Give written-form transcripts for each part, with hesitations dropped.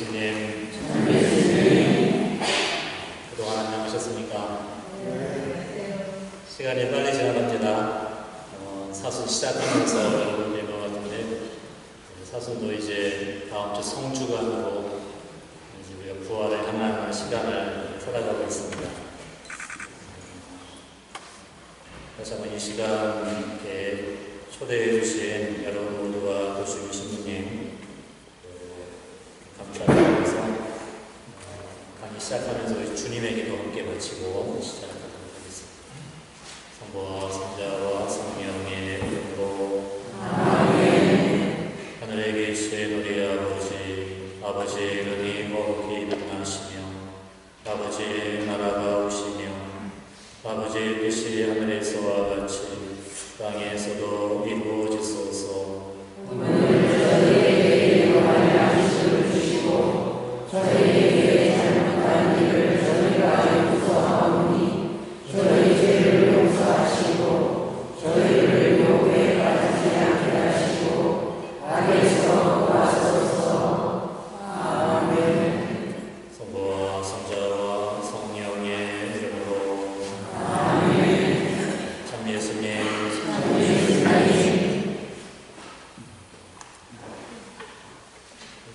예수님, 그동안 안녕하셨습니까? 시간이 빨리 지나갑니다. 사순 시작하면서 여러분 뵌것 같은데, 사순도 이제 다음 주 성주간으로 이제 우리가 부활을 향하는 시간을 살아가고 있습니다. 다시 한번 이 시간에 초대해 주신 여러분 모두와 또 주임 신부님 감사드리면서 강의 시작하면서 주님에게도 함께 바치고 시작하도록 하겠습니다. 성부와 성자와 성령의 이름으로 아멘. 하늘에 계신 우리 아버지의 이름이 거룩히 빛나시며 아버지의 나라가 오시며 아버지의 뜻이 하늘에서와 같이 땅에서도 이루어지소서. 오늘 저희에게 일용할 양식을 주시고 저희에게 잘못한 일을 저희가 용서하오니 저희 죄를 용서하시고 저희를 유혹에 빠지지 않게 하시고 악에서 구하소서. 아멘. 성부와 성자와 성령의 이름으로 아멘. 참 예수님,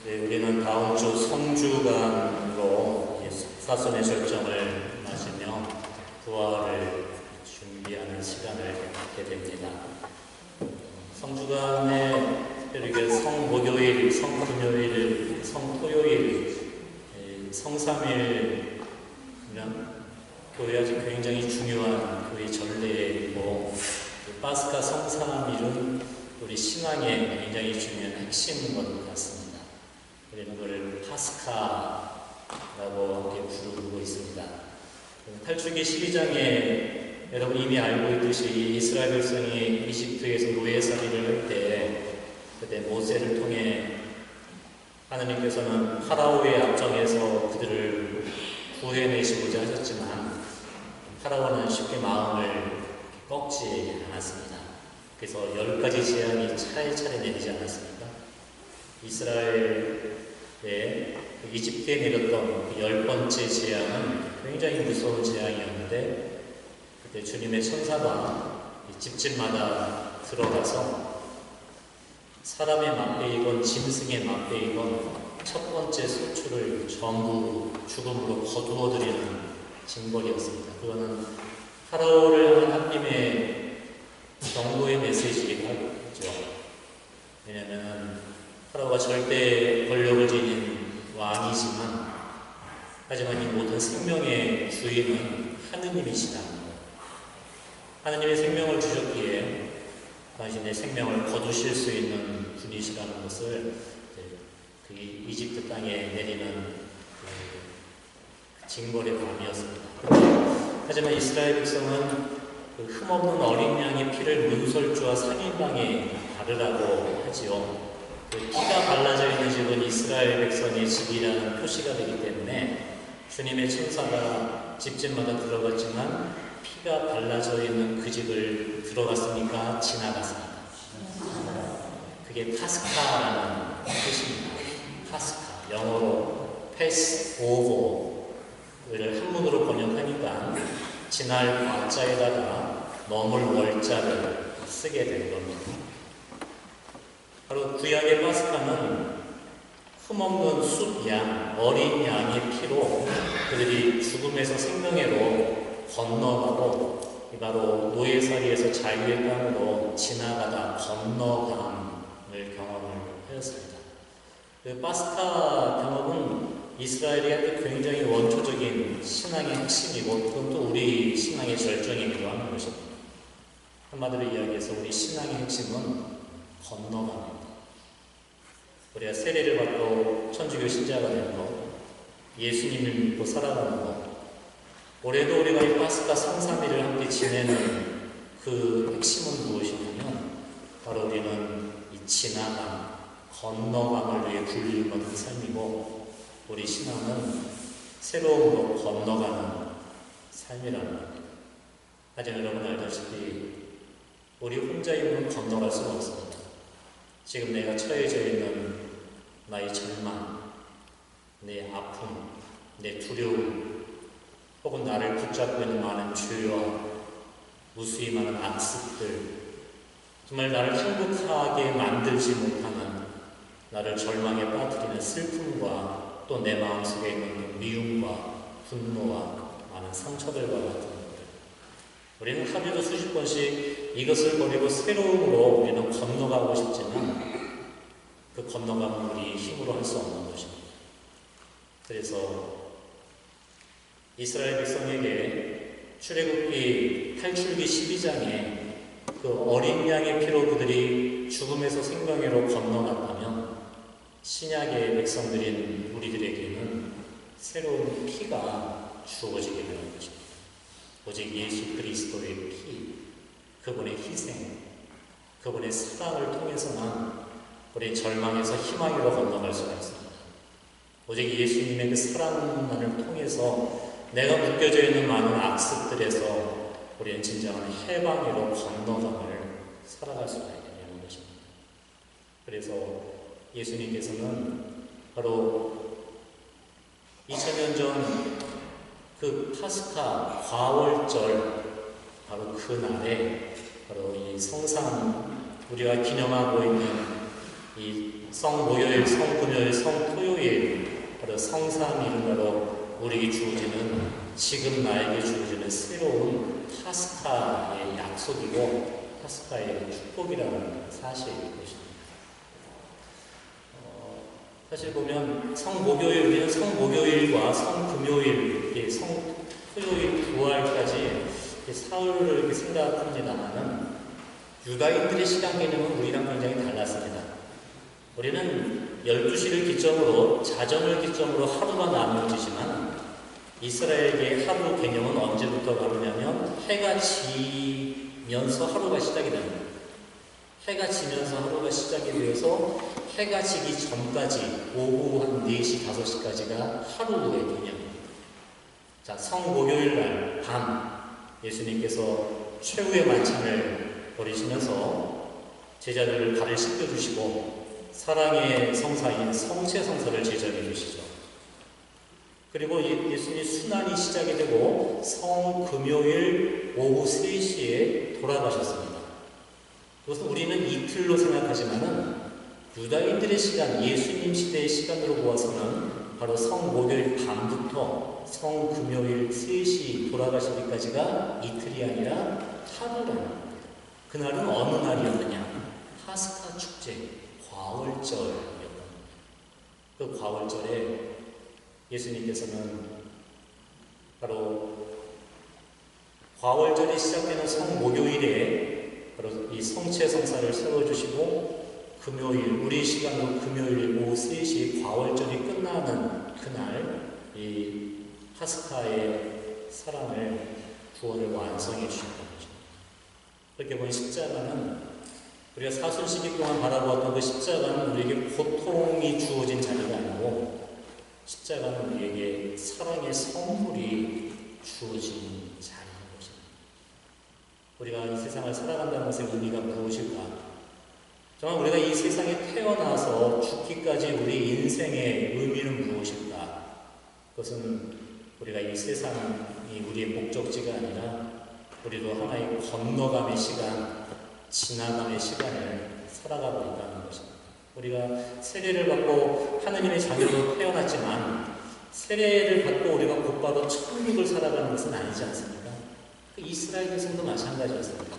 이제 우리는 다음 주 성주간으로 사순의 절정을 마시며 부활을 준비하는 시간을 갖게 됩니다. 성주간에 이렇게 성목요일, 성금요일, 성토요일, 성삼일이면 교회 아주 굉장히 중요한 교회 전례이고, 파스카 성삼일은 우리 신앙의 굉장히 중요한 핵심인 것 같습니다. 그래서 그걸 파스카라고 이렇게 부르고 있습니다. 탈출기 12장에 여러분 이미 알고 있듯이 이스라엘 백성이 이집트에서 노예살이를 할 때 그때 모세를 통해 하나님께서는 파라오의 압정에서 그들을 구해내시고자 하셨지만 파라오는 쉽게 마음을 꺾지 않았습니다. 그래서 10가지 재앙이 차례차례 내리지 않았습니까? 이스라엘의 이집트에 내렸던 그 10번째 재앙은 굉장히 무서운 재앙이었는데, 그때 주님의 천사가 집집마다 들어가서 사람의 맛배이건 짐승의 맛배이건 첫 번째 소출을 전부 죽음으로 거두어들이는 징벌이었습니다. 그거는 파라오를 향한 하나님의 경고의 메시지이기도 하죠. 왜냐하면 파라오가 절대 권력을 지닌 왕이지만, 하지만 이 모든 생명의 주인은 하느님이시다. 하느님의 생명을 주셨기에 당신의 생명을 거두실 수 있는 분이시라는 것을 그 이집트 땅에 내리는 그 징벌의 밤이었습니다. 하지만 이스라엘 백성은 그 흠없는 어린 양의 피를 문설주와 상인방에 바르라고 하지요. 그 피가 발라져 있는 집은 이스라엘 백성의 집이라는 표시가 되기 때문에 주님의 천사가 집집마다 들어갔지만 피가 발라져 있는 그 집을 들어갔습니까? 지나갔습니까? 그게 파스카라는 뜻입니다. 파스카, 영어로 패스 오버를 한문으로 번역하니까 지날 과자에다가 넘을 월자를 쓰게 된 겁니다. 바로 구약의 파스카는 흠없는 숫양, 어린 양의 피로 그들이 죽음에서 생명으로 건너가고, 바로 노예살이에서 자유의 땅으로 지나가다 건너감을 경험을 하였습니다. 그 파스카 경험은 이스라엘의 굉장히 원초적인 신앙의 핵심이고, 그건 또 우리 신앙의 절정이기도 하는 것입니다. 한마디로 이야기해서 우리 신앙의 핵심은 건너감입니다. 우리가 세례를 받고 천주교 신자가 되는 것, 예수님을 믿고 살아가는 것, 올해도 우리가 이 파스카 성삼일을 함께 지내는 그 핵심은 무엇이냐면 바로 우리는 이 지나감, 건너감을 위해 불림받은 삶이고, 우리 신앙은 새로움으로 건너가는 삶이라는 겁니다. 하지만 여러분 알다시피 우리 혼자 힘으로 건너갈 수가 없습니다. 지금 내가 처해져 있는 나의 절망, 내 아픔, 내 두려움, 혹은 나를 붙잡고 있는 많은 죄와 무수히 많은 악습들, 정말 나를 행복하게 만들지 못하는, 나를 절망에 빠뜨리는 슬픔과 또 내 마음속에 있는 미움과 분노와 많은 상처들과 같은 것들, 우리는 하루에도 수십 번씩 이것을 버리고 새로움으로 우리는 건너가고 싶지만 그 건너감은 우리 힘으로 할 수 없는 것입니다. 그래서 이스라엘 백성에게 출애굽기 탈출기 12장에 그 어린 양의 피로 그들이 죽음에서 생명으로 건너갔다면 신약의 백성들인 우리들에게는 새로운 피가 주어지게 되는 것입니다. 오직 예수 그리스도의 피, 그분의 희생, 그분의 사랑을 통해서만 우리 절망에서 희망으로 건너갈 수가 있습니다. 오직 예수님의 그 사랑만을 통해서 내가 묶여져 있는 많은 악습들에서 우리는 진정한 해방으로 건너감을 살아갈 수가 있게 되는 것입니다. 그래서 예수님께서는 바로 2000년 전 그 파스카 과월절, 바로 그 날에 바로 이 성상, 우리가 기념하고 있는 이 성모요일, 성금요일, 성토요일, 바로 성삼 이름으로 우리에게 주어지는, 지금 나에게 주어지는 새로운 파스카의 약속이고 파스카의 축복이라는 사실일 것입니다. 사실 보면 성목요일, 우리는 성목요일과 성금요일, 성토요일, 부활까지 사흘을 이렇게 생각합니다만은 유다인들의 시간 개념은 우리랑 굉장히 달랐습니다. 우리는 12시를 기점으로, 자정을 기점으로 하루가 나누어지지만 이스라엘의 하루 개념은 언제부터 가느냐면 해가 지면서 하루가 시작이 됩니다. 해가 지면서 하루가 시작이 되어서 해가 지기 전까지 오후 한 4시, 5시까지가 하루의 개념입니다. 자, 성목요일 날 밤 예수님께서 최후의 만찬을 벌이시면서 제자들을 발을 씻겨주시고 사랑의 성사인 성체성사를 제정해 주시죠. 그리고 예수님이 순환이 시작이 되고 성금요일 오후 3시에 돌아가셨습니다. 그것은 우리는 이틀로 생각하지만은 유다인들의 시간, 예수님 시대의 시간으로 보아서는 바로 성목요일 밤부터 성금요일 3시 돌아가시기까지가 이틀이 아니라 하루라는 겁니다. 그날은 어느 날이었느냐? 파스카 축제, 과월절이었던 겁니다. 그 과월절에 예수님께서는 바로 과월절이 시작되는 성목요일에 바로 이 성체성사를 세워주시고 금요일, 우리 시간으로 금요일 오후 3시 과월절이 끝나는 그날 이 파스카의 사랑을, 구원을 완성해 주셨던 거죠. 그렇게 보면 십자가는 우리가 사순시기 동안 바라보았던 그 십자가는 우리에게 고통이 주어진 자리가 아니고 십자가는 우리에게 사랑의 선물이 주어진 자리인 것입니다. 우리가 이 세상을 살아간다는 것의 의미가 무엇일까? 정말 우리가 이 세상에 태어나서 죽기까지 우리 인생의 의미는 무엇일까? 그것은 우리가 이 세상이 우리의 목적지가 아니라 우리도 하나의 건너감의 시간, 지나감의 시간을 살아가고 있다는 것입니다. 우리가 세례를 받고 하느님의 자녀로 태어났지만 세례를 받고 우리가 곧바로 천국을 살아가는 것은 아니지 않습니까? 이스라엘 백성도 마찬가지였습니다.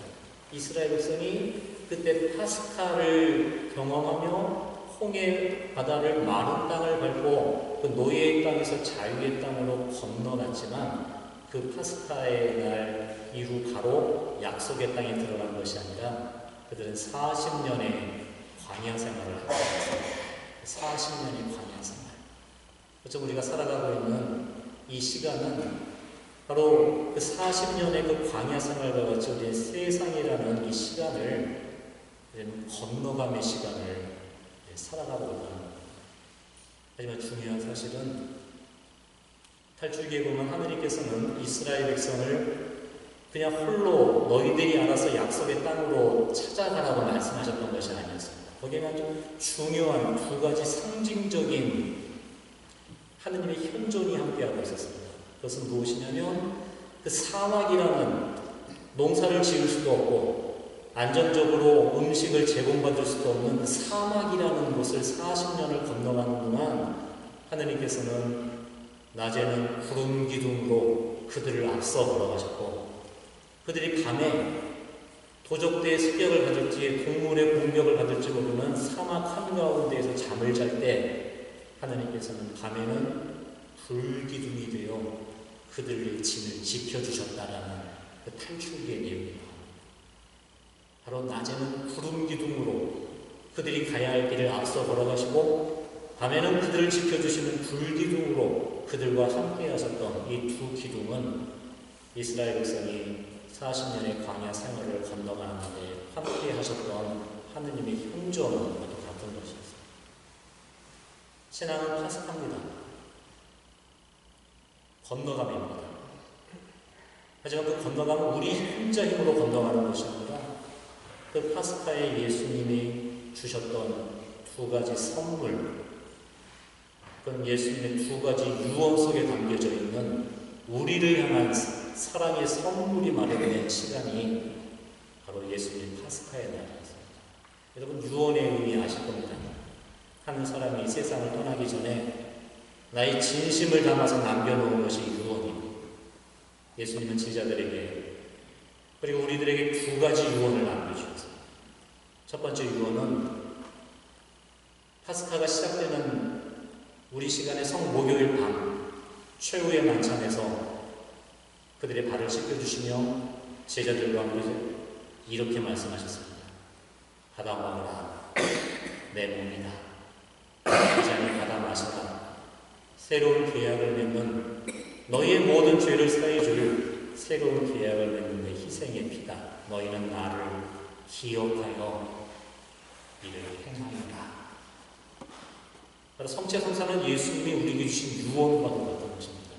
이스라엘 백성이 그때 파스카를 경험하며 홍해 바다를 마른 땅을 밟고 그 노예의 땅에서 자유의 땅으로 건너갔지만 그 파스카의 날 이후 바로 약속의 땅에 들어간 것이 아니라 그들은 40년의 광야 생활을 하고 있습니다. 40년의 광야 생활. 어쩌면 우리가 살아가고 있는 이 시간은 바로 그 40년의 그 광야 생활과 같이 우리의 세상이라는 이 시간을 건너감의 시간을 살아가고 있다는 겁니다. 하지만 중요한 사실은 탈출기에 보면 하느님께서는 이스라엘 백성을 그냥 홀로 너희들이 알아서 약속의 땅으로 찾아가라고 말씀하셨던 것이 아니었습니다. 거기에는 아주 중요한 두 가지 상징적인 하느님의 현존이 함께하고 있었습니다. 그것은 무엇이냐면 그 사막이라는 농사를 지을 수도 없고 안정적으로 음식을 제공받을 수도 없는 사막이라는 곳을 40년을 건너가는 동안 하느님께서는 낮에는 구름 기둥으로 그들을 앞서 걸어가셨고 그들이 밤에 도적대의 습격을 받을지 동물의 공격을 받을지 모르는 사막 한가운데에서 잠을 잘 때 하느님께서는 밤에는 불기둥이 되어 그들의 짐을 지켜주셨다라는 그 탈출기의 내용입니다. 바로 낮에는 구름 기둥으로 그들이 가야 할 길을 앞서 걸어가시고 밤에는 그들을 지켜주시는 불기둥으로 그들과 함께 하셨던 이 두 기둥은 이스라엘 백성이 40년의 광야 생활을 건너가는데 함께 하셨던 하느님의 현존과도 같은 것이었습니다. 신앙은 파스카입니다. 건너감입니다. 하지만 그 건너감은 우리 혼자 힘으로 건너가는 것이 아니라 그 파스카에 예수님이 주셨던 두 가지 선물, 그건 예수님의 두 가지 유언 속에 담겨져 있는 우리를 향한 사랑의 선물이 마련된 시간이 바로 예수님의 파스카의 날이었습니다. 여러분 유언의 의미 아실 겁니다. 한 사람이 세상을 떠나기 전에 나의 진심을 담아서 남겨놓은 것이 유언이고 예수님은 제자들에게 그리고 우리들에게 두 가지 유언을 남겨주셨습니다. 첫 번째 유언은 파스카가 시작되는 우리 시간의 성목요일 밤 최후의 만찬에서 그들의 발을 씻겨주시며 제자들과 함께 이렇게 말씀하셨습니다. 받아 먹으라. 내 몸이다. 이 잔을 받아 마셔라. 새로운 계약을 맺는 너희의 모든 죄를 사해줄 새로운 계약을 맺는 내 희생의 피다. 너희는 나를 기억하여 이를 행하리라. 바로 성체성사는 예수님이 우리에게 주신 유언과 같은 것입니다.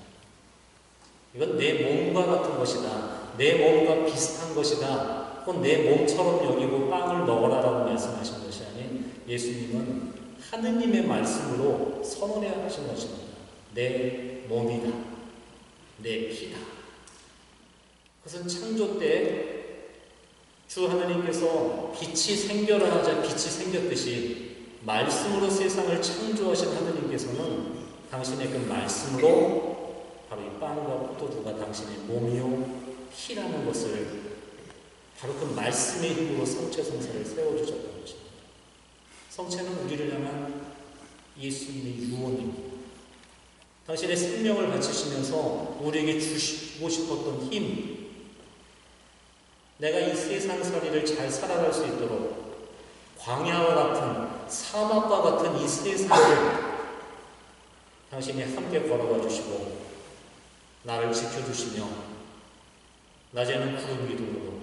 이건 내 몸과 같은 것이다. 내 몸과 비슷한 것이다. 혹은 내 몸처럼 여기고 빵을 먹어라라고 말씀하신 것이 아닌 예수님은 하느님의 말씀으로 선언해야 하신 것입니다. 내 몸이다. 내 피다. 그것은 창조 때 주 하느님께서 빛이 생겨라 하자 빛이 생겼듯이 말씀으로 세상을 창조하신 하느님께서는 당신의 그 말씀으로 바로 이 빵과 포도주가 당신의 몸이요 피라는 것을 바로 그 말씀의 힘으로 성체성사를 세워주셨다는 것입니다. 성체는 우리를 향한 예수님의 유언입니다. 당신의 생명을 바치시면서 우리에게 주시고 싶었던 힘, 내가 이 세상살이를 잘 살아갈 수 있도록 광야와 같은 사막과 같은 이 세상을 당신이 함께 걸어가 주시고 나를 지켜주시며 낮에는 구름 기둥으로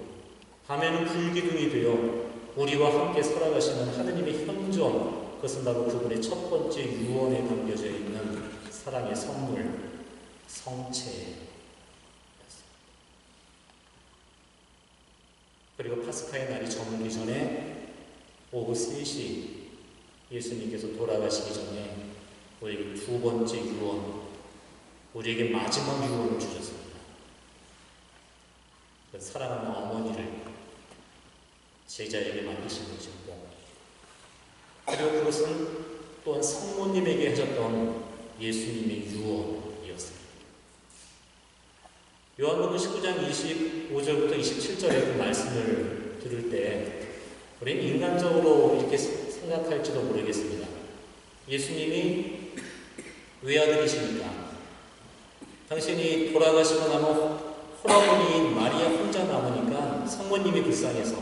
밤에는 불기둥이 되어 우리와 함께 살아가시는 하느님의 현존, 그것은 바로 그분의 첫 번째 유언에 담겨져 있는 사랑의 선물, 성체였습니다. 그리고 파스카의 날이 저물기 전에 오후 3시 예수님께서 돌아가시기 전에 우리에게 두 번째 유언, 우리에게 마지막 유언을 주셨습니다. 그 사랑하는 어머니를 제자에게 맡기신 것이었고, 그리고 그것은 또한 성모님에게 하셨던 예수님의 유언이었습니다. 요한복음 19장 25절부터 27절의 그 말씀을 들을 때 우리는 인간적으로 이렇게 생각할지도 모르겠습니다. 예수님이 외아들이시니까 당신이 돌아가시고 나면 홀어머니인 마리아 혼자 남으니까 성모님이 불쌍해서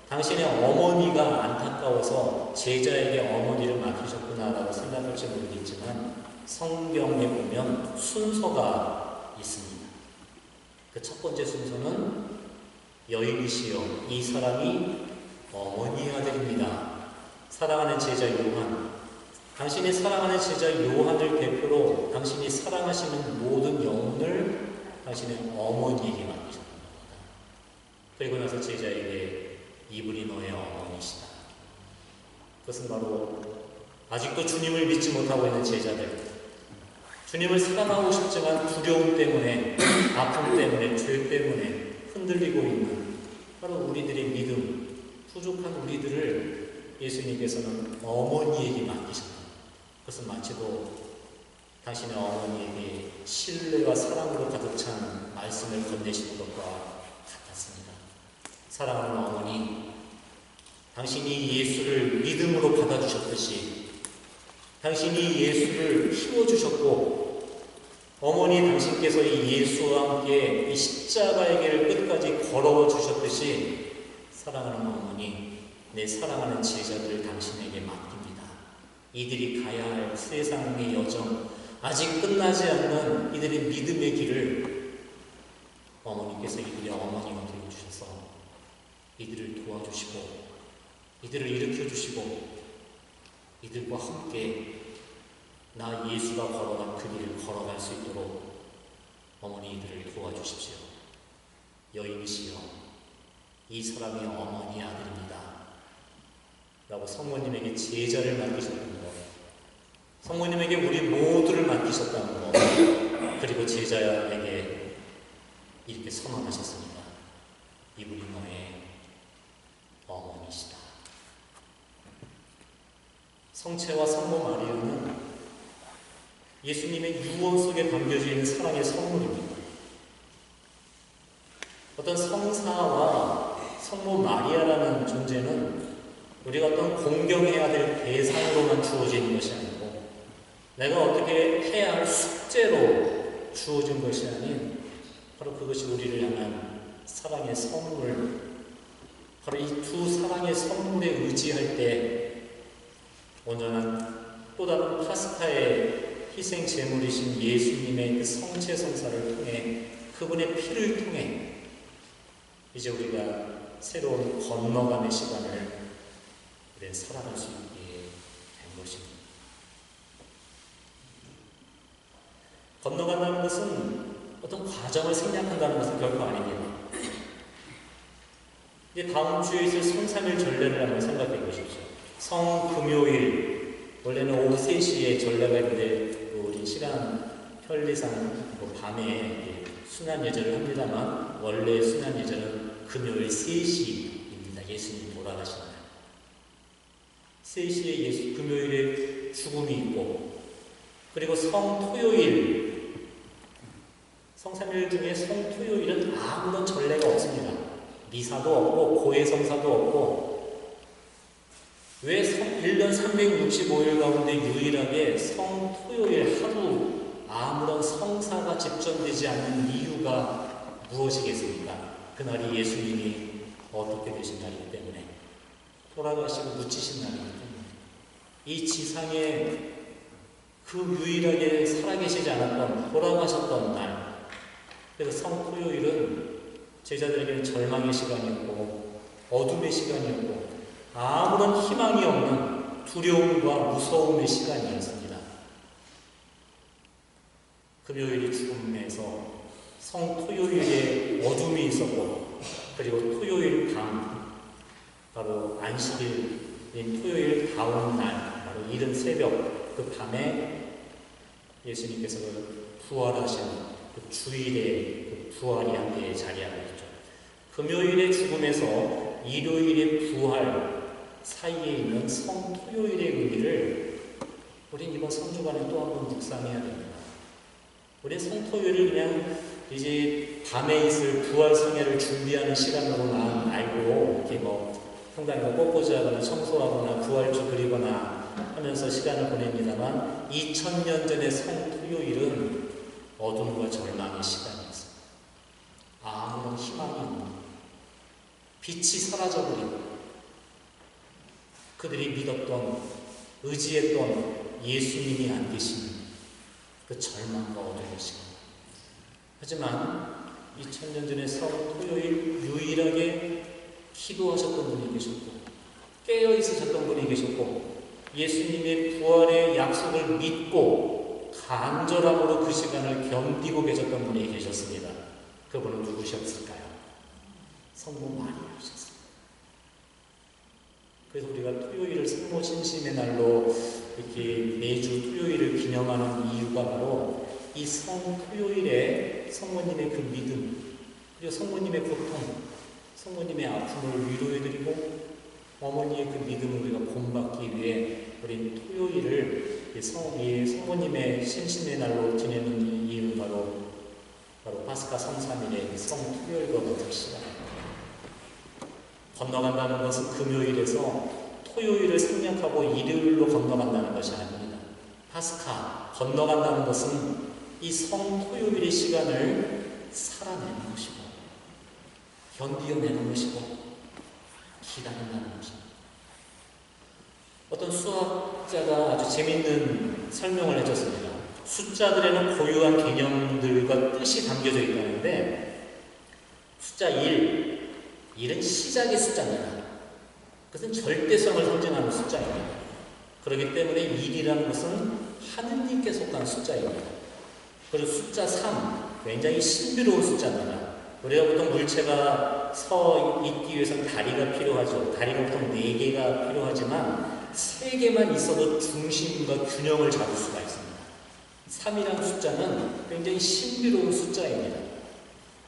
당신의 어머니가 안타까워서 제자에게 어머니를 맡기셨구나라고 생각할지 모르겠지만 성경에 보면 순서가 있습니다. 그 첫 번째 순서는 여인이시여 이 사람이 어머니의 아들입니다. 사랑하는 제자 요한, 당신이 사랑하는 제자 요한을 대표로 당신이 사랑하시는 모든 영혼을 당신의 어머니에게 맡기셨습니다. 그리고 나서 제자에게 이분이 너의 어머니시다. 그것은 바로 아직도 주님을 믿지 못하고 있는 제자들, 주님을 사랑하고 싶지만 두려움 때문에, 아픔 때문에, 죄 때문에 흔들리고 있는 바로 우리들의 믿음, 부족한 우리들을 예수님께서는 어머니에게 맡기셨다. 그것은 마치도 당신의 어머니에게 신뢰와 사랑으로 가득 찬 말씀을 건네시는 것과 같았습니다. 사랑하는 어머니, 당신이 예수를 믿음으로 받아주셨듯이 당신이 예수를 키워주셨고, 어머니 당신께서 이 예수와 함께 이 십자가의 길을 끝까지 걸어와 주셨듯이 사랑하는 어머니, 내 사랑하는 제자들을 당신에게 맡깁니다. 이들이 가야 할 세상의 여정, 아직 끝나지 않는 이들의 믿음의 길을 어머니께서 이들의 어머니가 되어주셔서 이들을 도와주시고, 이들을 일으켜주시고, 이들과 함께 나 예수가 걸어간 그 길을 걸어갈 수 있도록 어머니 이들을 도와주십시오. 여인이시여, 이 사람이 어머니 아들입니다 라고 성모님에게 제자를 맡기셨다는 것, 성모님에게 우리 모두를 맡기셨다는 것, 그리고 제자에게 이렇게 선언하셨습니다. 이분이 너의 어머니시다. 성체와 성모 마리아는 예수님의 유언 속에 담겨져 있는 사랑의 선물입니다. 어떤 성사와 성모 마리아라는 존재는 우리가 어떤 공경해야 될 대상으로만 주어진 것이 아니고, 내가 어떻게 해야 할 숙제로 주어진 것이 아닌 바로 그것이 우리를 향한 사랑의 선물, 바로 이 두 사랑의 선물에 의지할 때 온전한 또 다른 파스카의 희생 제물이신 예수님의 그 성체 성사를 통해, 그분의 피를 통해 이제 우리가 새로운 건너감의 시간을 우리는 살아갈 수 있게 된 것입니다. 건너간다는 것은 어떤 과정을 생략한다는 것은 결코 아닙니다. 이제 다음 주에 있을 성삼일 전례를 한번 생각해 보십시오. 성금요일, 원래는 오후 3시에 전례가 있는데 우리 시간 편리상 밤에 순환 예절을 합니다만, 원래 순환 예절은 금요일 3시입니다. 예수님 돌아가신 날 3시에 금요일에 죽음이 있고, 그리고 성토요일, 성삼일 중에 성토요일은 아무런 전례가 없습니다. 미사도 없고 고해성사도 없고, 왜 1년 365일 가운데 유일하게 성토요일 하루 아무런 성사가 집전되지 않는 이유가 무엇이겠습니까? 그날이 예수님이 어떻게 되신 날이기 때문에, 돌아가시고 묻히신 날이기 때문에, 이 지상에 그 유일하게 살아계시지 않았던, 돌아가셨던 날. 그래서 성토요일은 제자들에게는 절망의 시간이었고, 어둠의 시간이었고, 아무런 희망이 없는 두려움과 무서움의 시간이었습니다. 금요일이 죽음에서 성토요일에 어둠이 있었고, 그리고 토요일 밤, 바로 안식일인 토요일 다음 날, 바로 이른 새벽 그 밤에 예수님께서 부활하신 그 주일의 그 부활이 함께 자리하고 있죠. 금요일의 죽음에서 일요일의 부활 사이에 있는 성토요일의 의미를 우린 이번 성주간에 또 한 번 묵상해야 됩니다. 우리 성토요일을 그냥 이제 밤에 있을 부활 성회를 준비하는 시간으로만 알고, 이렇게 성당에서 꽃꽂이 하거나 청소하거나 부활주 그리거나 하면서 시간을 보냅니다만, 2000년 전의 성토요일은 어둠과 절망의 시간이었습니다. 아무런 희망이 없는, 빛이 사라져버린, 그들이 믿었던, 의지했던 예수님이 안 계신 그 절망과 어둠의 시간. 하지만 2000년 전의 성토요일 유일하게 기도하셨던 분이 계셨고, 깨어 있으셨던 분이 계셨고, 예수님의 부활의 약속을 믿고 간절함으로 그 시간을 견디고 계셨던 분이 계셨습니다. 그분은 누구셨을까요? 성모 마리아셨습니다. 그래서 우리가 토요일을 성모 신심의 날로 이렇게 매주 토요일을 기념하는 이유가 바로 이 토요일에 성모님의 그 믿음, 그리고 성모님의 고통, 성모님의 아픔을 위로해드리고 어머니의 그 믿음을 우리가 본받기 위해 우리 토요일을 성모님의 신신의 날로 지내는 이유는 바로 파스카 3, 3일의 성토요일과 같은 시간입니다. 건너간다는 것은 금요일에서 토요일을 생략하고 일요일로 건너간다는 것이 아닙니다. 파스카, 건너간다는 것은 이 성토요일의 시간을 살아내는 것이고 견디어내는 것이고 기다린다는 것입니다. 어떤 수학자가 아주 재미있는 설명을 해줬습니다. 숫자들에는 고유한 개념들과 뜻이 담겨져 있다는데 숫자 1은 시작의 숫자입니다. 그것은 절대성을 상징하는 숫자입니다. 그렇기 때문에 1이라는 것은 하느님께 속한 숫자입니다. 그리고 숫자 3, 굉장히 신비로운 숫자입니다. 우리가 보통 물체가 서 있기 위해서는 다리가 필요하죠. 다리가 보통 4개가 필요하지만 3개만 있어도 중심과 균형을 잡을 수가 있습니다. 3이라는 숫자는 굉장히 신비로운 숫자입니다.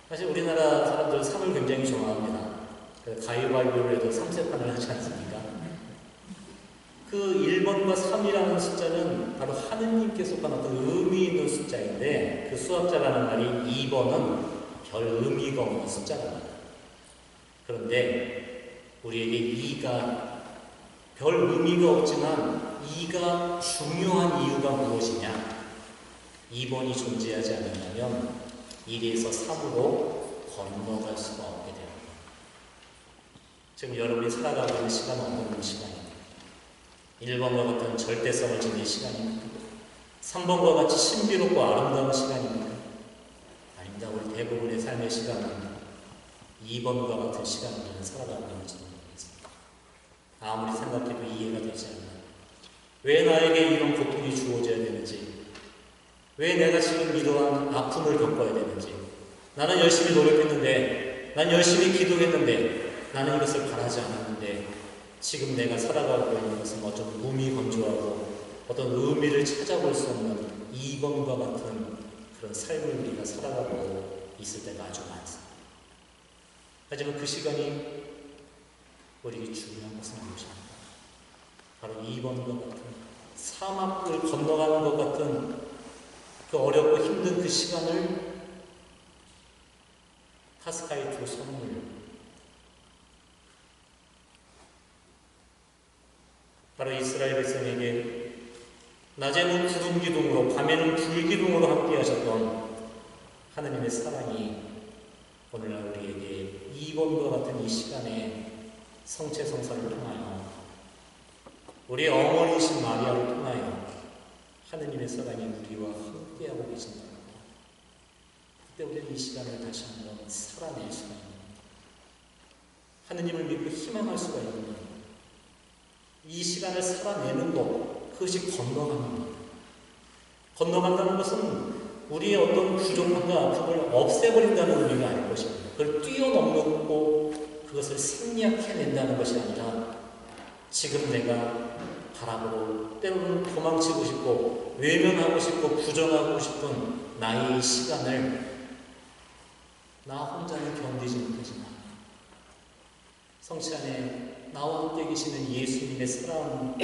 사실 우리나라 사람들은 3을 굉장히 좋아합니다. 가위바위보를 해도 3세판을 하지 않습니까? 그 1번과 3이라는 숫자는 바로 하느님께 속한 어떤 의미 있는 숫자인데 그 수학자라는 말이 2번은 별 의미가 없는 숫자랍니다. 그런데 우리에게 2가 별 의미가 없지만 2가 중요한 이유가 무엇이냐? 2번이 존재하지 않는다면 1에서 3으로 건너갈 수가 없게 됩니다. 지금 여러분이 살아가고 있는 시간은 어떤 시간입니까? 1번과 같은 절대성을 지닌 시간입니까? 3번과 같이 신비롭고 아름다운 시간입니까? 아닙니다. 우리 대부분의 삶의 시간은 2번과 같은 시간을 살아가고 있는지도 모르겠습니다. 아무리 생각해도 이해가 되지 않나요? 왜 나에게 이런 고통이 주어져야 되는지, 왜 내가 지금 이러한 아픔을 겪어야 되는지, 나는 열심히 노력했는데, 난 열심히 기도했는데, 나는 이것을 바라지 않았는데, 지금 내가 살아가고 있는 것은 어떤 무미건조하고 어떤 의미를 찾아볼 수 없는 2번과 같은 그런 삶을 우리가 살아가고 있을 때가 아주 많습니다. 하지만 그 시간이 우리에게 중요한 것은 무엇입니까? 바로 2번과 같은 사막을 건너가는 것 같은 그 어렵고 힘든 그 시간을 파스카의 두 선물, 바로 이스라엘 백성에게 낮에는 구름 기둥으로 밤에는 불 기둥으로 함께 하셨던 하느님의 사랑이 오늘날 우리에게 2번과 같은 이 시간에 성체성사를 통하여 우리의 어머니이신 마리아를 통하여 하느님의 사랑이 우리와 함께하고 계신다. 그때 우리는 이 시간을 다시 한번 살아낼 수가 있는, 하느님을 믿고 희망할 수가 있는, 이 시간을 살아내는 것, 그것이 건너갑니다. 건너간다는 것은 우리의 어떤 부족함과 아픔을 없애버린다는 의미가 아닐 것입니다. 그걸 뛰어넘고 그것을 생략해낸다는 것이 아니라 지금 내가 바라보고 때로는 도망치고 싶고 외면하고 싶고 부정하고 싶은 나의 시간을 나 혼자는 견디지 못하지만 성체 안에 나와 함께 계시는 예수님의 사랑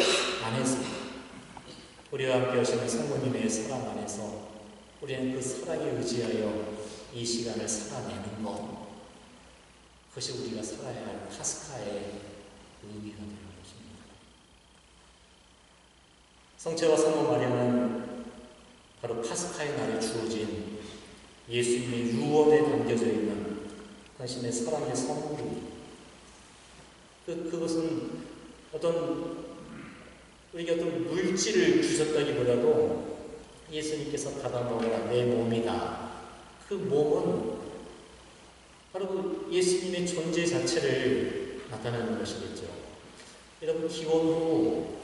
안에서, 우리와 함께 하시는 성모님의 사랑 안에서 우리는 그 사랑에 의지하여 이 시간을 살아내는 것, 그것이 우리가 살아야 할 파스카의 의미가 되는 것입니다. 성체와 성모 마리아는 바로 파스카의 날에 주어진 예수님의 유언에 담겨져 있는 당신의 사랑의 선물입니다. 그것은 우리가 어떤 물질을 주셨다기보다도 예수님께서 받아 먹으라 내 몸이다. 그 몸은 바로 예수님의 존재 자체를 나타내는 것이겠죠. 여러분, 기원 후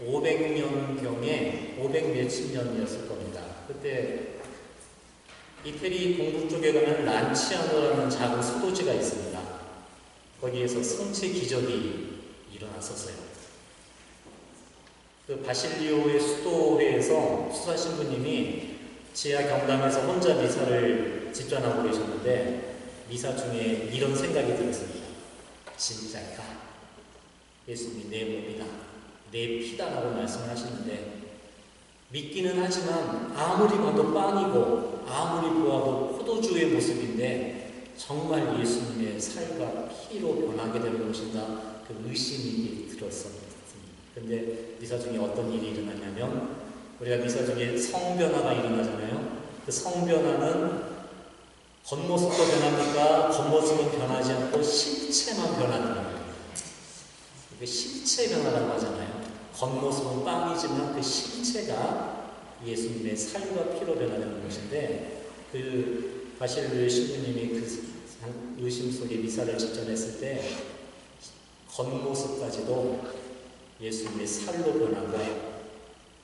500년경에 500몇십 년이었을 겁니다. 그때 이태리 동부 쪽에 가면 란치아노라는 작은 수도지가 있습니다. 거기에서 성체 기적이 일어났었어요. 그 바실리오의 수도회에서 수사신부님이 지하 경담에서 혼자 미사를 집전하고 계셨는데 미사 중에 이런 생각이 들었습니다. 진짜일까? 예수님이 내 몸이다, 내 피다라고 말씀을 하시는데 믿기는 하지만 아무리 봐도 빵이고 아무리 보아도 포도주의 모습인데 정말 예수님의 살과 피로 변하게 되는 것인가 그 의심이 들었습니다. 그런데 미사 중에 어떤 일이 일어났냐면 우리가 미사 중에 성변화가 일어나잖아요. 그 성변화는 겉모습도 변합니까? 겉모습은 변하지 않고 실체만 변하는 거예요. 이게 실체 변화라고 하잖아요. 겉모습은 빵이지만 그 실체가 예수님의 살과 피로 변화되는 것인데 그 바실루의 신부님이 그 의심 속에 미사를 집전했을 때 겉모습까지도 예수님의 살로 변하고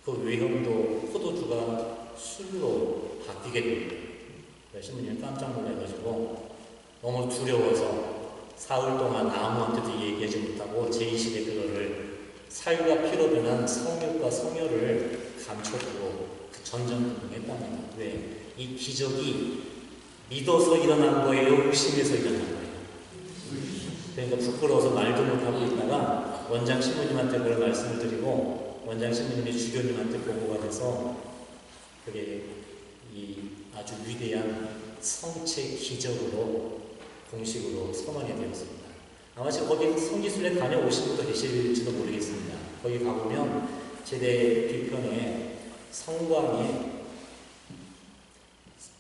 그 외형도 포도주가 술로 바뀌게 됩니다. 신부님이 깜짝 놀라가지고 너무 두려워서 사흘 동안 아무한테도 얘기하지 못하고 제2시대 그거를 살과 피로 변한 성육과 성혈을 감춰두고 그 전전긍긍했답니다. 왜? 이 기적이 믿어서 일어난 거예요? 의심해서 일어난 거예요? 그러니까 부끄러워서 말도 못하고 있다가 원장 신부님한테 그걸 말씀을 드리고 원장 신부님이 주교님한테 보고가 돼서 그게 이 아주 위대한 성체 기적으로 공식으로 선언이 되었습니다. 아마 지금 거기 성지순례 다녀오신 분도 계실지도 모르겠습니다. 거기 가보면 제대 뒤편에 성광에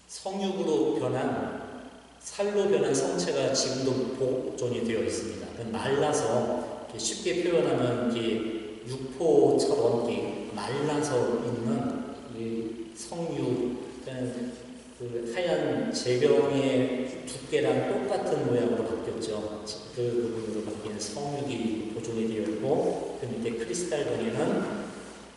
성육으로 변한 살로 변한 성체가 지금도 보존이 되어 있습니다. 말라서 쉽게 표현하면 이게 육포처럼 이렇게 말라서 있는 이 성육, 그 하얀 제병의 두께랑 똑같은 모양으로 바뀌었죠. 그 부분으로 바뀐 성육이 보존이 되어 있고 그 밑에 크리스탈봉에는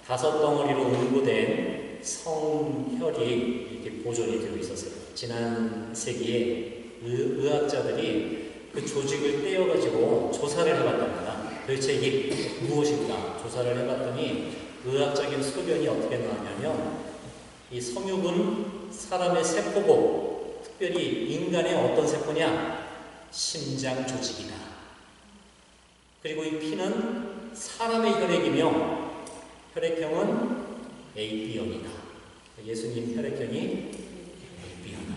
5덩어리로 응고된 성혈이 이렇게 보존이 되어 있었어요. 지난 세기에 의학자들이 그 조직을 떼어가지고 조사를 해봤답니다. 도대체 이게 무엇일까? 조사를 해봤더니 의학적인 소견이 어떻게 나왔냐면 이 성육은 사람의 세포고 특별히 인간의 어떤 세포냐? 심장 조직이다. 그리고 이 피는 사람의 혈액이며 혈액형은 AB형이다. 예수님 혈액형이 AB형이다.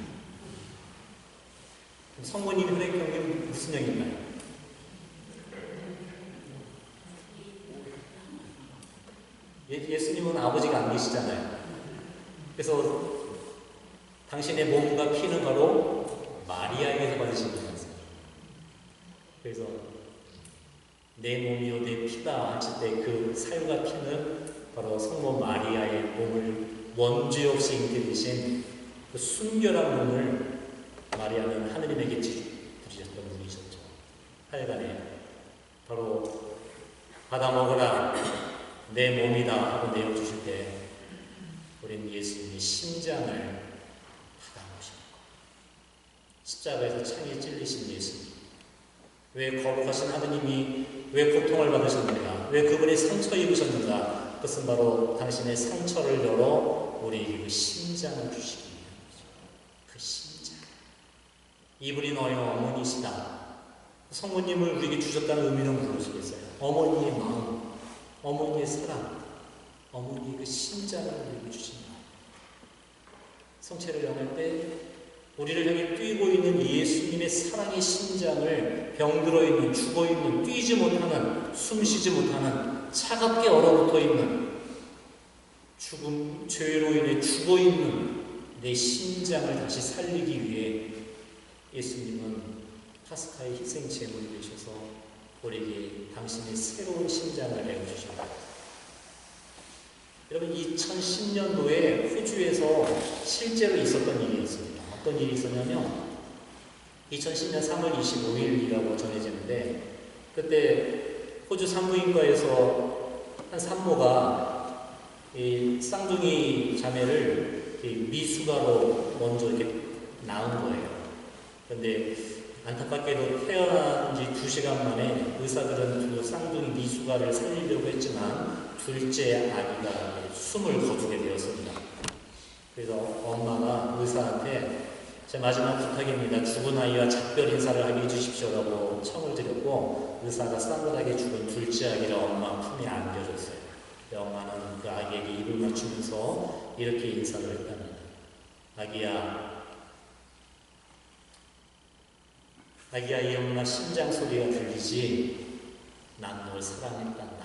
성모님 혈액형은 무슨 형인가요? 예수님은 아버지가 안 계시잖아요. 그래서 당신의 몸과 피는 바로 마리아에게서 받으신 거였어요. 그래서 내 몸이요 내 피다 하실 때 그 살과 피는 바로 성모 마리아의 몸을 원죄 없이 인태되신 그 순결한 몸을 마리아는 하느님에게 드리셨던 분이셨죠. 하여간에 바로 받아 먹으라 내 몸이다 하고 내어주실 때 우리는 예수님의 심장을 받아보십니다. 십자가에서 창에 찔리신 예수님, 왜 거룩하신 하느님이 왜 고통을 받으셨는가? 왜 그분이 상처 입으셨는가? 그것은 바로 당신의 상처를 열어 우리에게 그 심장을 주시기 위함이죠. 그 심장. 이분이 너의 어머니시다. 성모님을 우리에게 주셨다는 의미는 무엇이겠어요? 어머니의 마음, 어머니의 사랑, 어머니의 그 심장을 우리에게 주신다. 성체를 영할 때 우리를 향해 뛰고 있는 예수님의 사랑의 심장을 병들어 있는, 죽어 있는, 뛰지 못하는, 숨쉬지 못하는, 차갑게 얼어붙어 있는, 죽음, 죄로 인해 죽어 있는 내 심장을 다시 살리기 위해 예수님은 파스카의 희생 제물이 되셔서 우리에게 당신의 새로운 심장을 내어주십니다. 여러분, 2010년도에 호주에서 실제로 있었던 일이 있습니다. 어떤 일이 있었냐면 2010년 3월 25일이라고 전해지는데 그때 호주 산부인과에서 한 산모가 이 쌍둥이 자매를 미숙아로 먼저 이렇게 낳은 거예요. 그런데 안타깝게도 태어난 지 2시간 만에 의사들은 그 쌍둥이 미숙아를 살리려고 했지만 둘째 아기가 숨을 거두게 되었습니다. 그래서 엄마가 의사한테 제 마지막 부탁입니다. 죽은 아이와 작별 인사를 하게 해주십시오라고 청을 드렸고, 의사가 싸늘하게 죽은 둘째 아기를 엄마 품에 안겨줬어요. 엄마는 그 아기에게 입을 맞추면서 이렇게 인사를 했답니다. 아기야, 이 엄마 심장 소리가 들리지? 난 널 사랑했단다.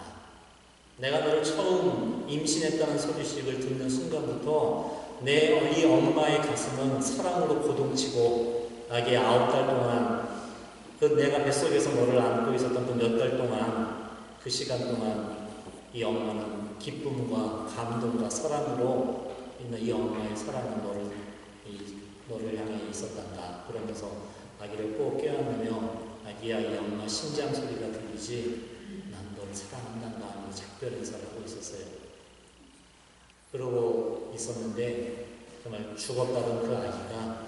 내가 너를 처음 임신했다는 소식을 듣는 순간부터 이 엄마의 가슴은 사랑으로 고동치고, 아기 9달 동안 내가 뱃속에서 너를 안고 있었던 그 몇 달 동안, 그 시간 동안 이 엄마는 기쁨과 감동과 사랑으로 있는 이 엄마의 사랑은 너를 향해 있었단다. 그러면서 아기를 꼭 껴안으며 아기야, 이 엄마 심장 소리가 들리지? 난 너를 사랑한단다 하며 작별 인사를 하고 있었어요. 그러고 있었는데 정말 죽었다던 그 아기가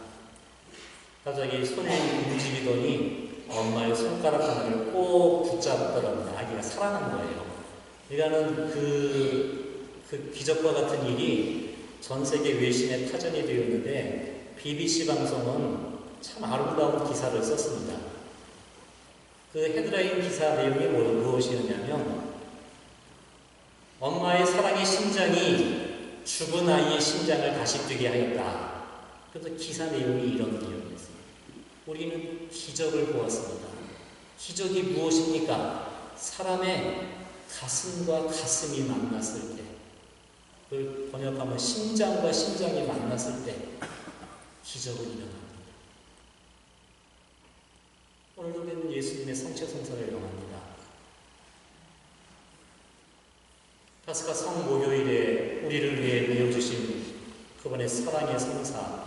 갑자기 손이 움직이더니 엄마의 손가락 하나를 꼭 붙잡더랍니다. 아기가 살아난 거예요. 그러니까는 그 기적과 같은 일이 전 세계 외신의 타전이 되었는데, BBC 방송은 참 아름다운 기사를 썼습니다. 그 헤드라인 기사 내용이 무엇이었냐면, 엄마의 사랑의 심장이 죽은 아이의 심장을 다시 뛰게 하였다. 그래서 기사 내용이 이런 내용이었습니다. 우리는 기적을 보았습니다. 기적이 무엇입니까? 사람의 가슴과 가슴이 만났을 때, 그걸 번역하면 심장과 심장이 만났을 때 기적을 일어납니다. 오늘 우리는 예수님의 성체 성사를 영합니다. 파스카 성목요일에 우리를 위해 내어주신 그분의 사랑의 성사,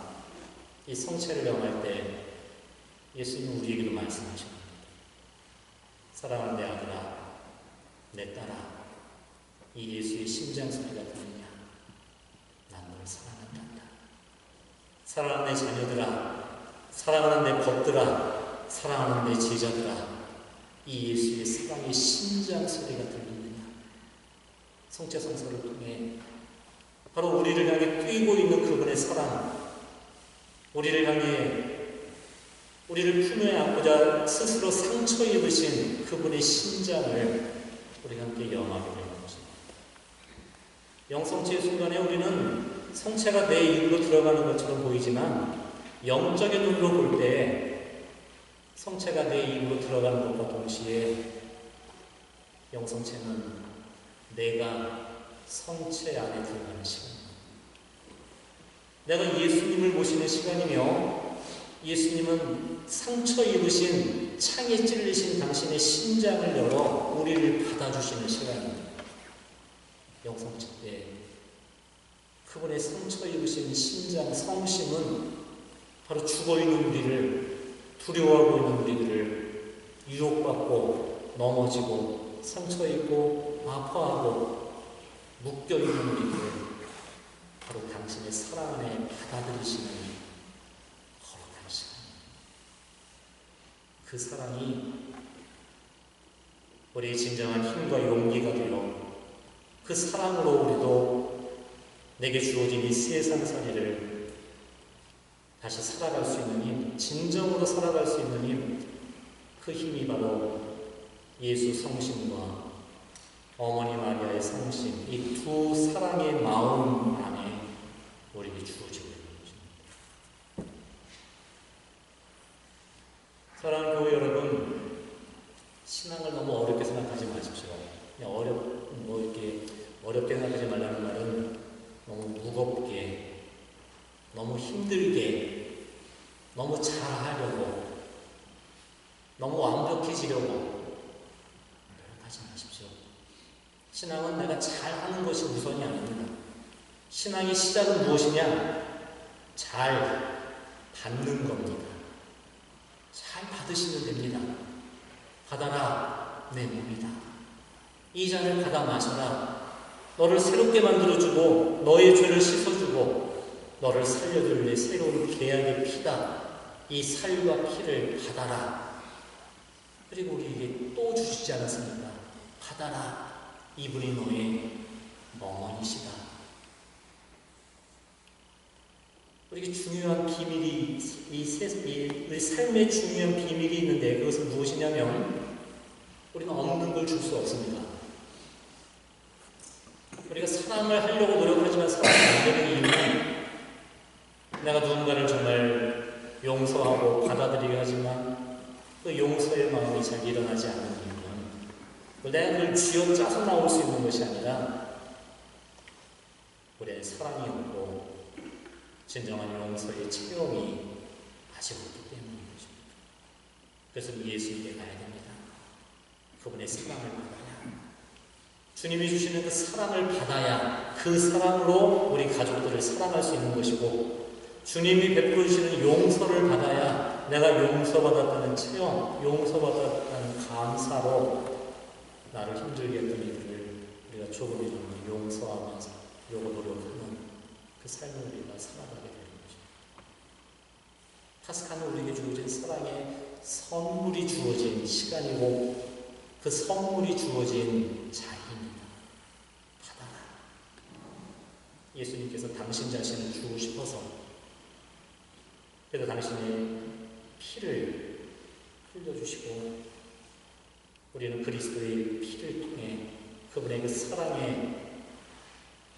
이 성체를 영할 때 예수님은 우리에게도 말씀하십니다. 사랑하는 내 아들아, 내 딸아, 이 예수의 심장 소리가 들리냐? 난 너를 사랑한단다. 사랑하는 내 자녀들아, 사랑하는 내 벗들아, 사랑하는 내 제자들아, 이 예수의 사랑의 심장 소리가 들리느냐? 성체 성사를 통해 바로 우리를 향해 뛰고 있는 그분의 사랑, 우리를 향해 우리를 품에 안고자 스스로 상처 입으신 그분의 심장을 우리가 함께 영하게 되는 것입니다. 영성체의 순간에 우리는 성체가 내 입으로 들어가는 것처럼 보이지만, 영적인 눈으로 볼 때 성체가 내 입으로 들어가는 것과 동시에 영성체는 내가 성체 안에 들어가는 시간입니다. 내가 예수님을 모시는 시간이며, 예수님은 상처 입으신 창에 찔리신 당신의 심장을 열어 우리를 받아주시는 시간입니다. 영성체 때 그분의 상처 입으신 심장, 성심은 바로 죽어있는 우리를, 두려워하고 있는 우리들을 유혹받고 넘어지고 상처 입고 아파하고 묶여있는 우리들을 바로 당신의 사랑 안에 받아들이시는 거룩한 시간입니다. 그 사랑이 우리의 진정한 힘과 용기가 되어 그 사랑으로 우리도 내게 주어진 이 세상살이를 다시 살아갈 수 있는 힘, 진정으로 살아갈 수 있는 힘, 그 힘이 바로 예수 성심과 어머니 마리아의 성심, 이 두 사랑의 마음 안에 우리에게 주어지고 있는 것입니다. 사랑하는 교회 여러분, 신앙을 너무 어렵게 생각하지 마십시오. 이렇게 어렵게 생각하지 말라는 말은 너무 무겁게, 너무 힘들게, 너무 잘하려고, 너무 완벽해지려고 하지 마십시오. 신앙은 내가 잘하는 것이 우선이 아닙니다. 신앙의 시작은 무엇이냐? 잘 받는 겁니다. 잘 받으시면 됩니다. 받아라, 내 몸이다. 이 잔을 받아 마셔라. 너를 새롭게 만들어주고 너의 죄를 씻어주고 너를 살려줄 내 새로운 계약의 피다. 이 살과 피를 받아라. 그리고 우리에게 또 주시지 않았습니까? 받아라. 이분이 너의 어머니시다. 우리 중요한 비밀이 우리 삶의 중요한 비밀이 있는데 그것은 무엇이냐면 우리는 없는 걸 줄 수 없습니다. 우리가 사랑을 하려고 노력하지만 사랑이 안 되는 이유는 내가 누군가를 정말 용서하고 받아들이게 하지만 그 용서의 마음이 잘 일어나지 않는 이유는 내가 그걸 쥐어짜서 나올 수 있는 것이 아니라 우리의 사랑이 없고 진정한 용서의 체험이 아직 없기 때문인 것입니다. 그래서 예수님께 가야 됩니다. 그분의 사랑을 받아야 주님이 주시는 그 사랑을 받아야 그 사랑으로 우리 가족들을 사랑할 수 있는 것이고 주님이 베풀어 주시는 용서를 받아야 내가 용서받았다는 체험, 용서받았다는 감사로 나를 힘들게 했던 이들을 우리가 조금이라도 용서하면서 요구 노력하는 그 삶을 우리가 살아가게 되는 것입니다. 파스카는 우리에게 주어진 사랑의 선물이 주어진 시간이고 그 선물이 주어진 자리입니다. 받아라. 예수님께서 당신 자신을 주고 싶어서 그래서 당신의 피를 흘려주시고 우리는 그리스도의 피를 통해 그분의 그 사랑의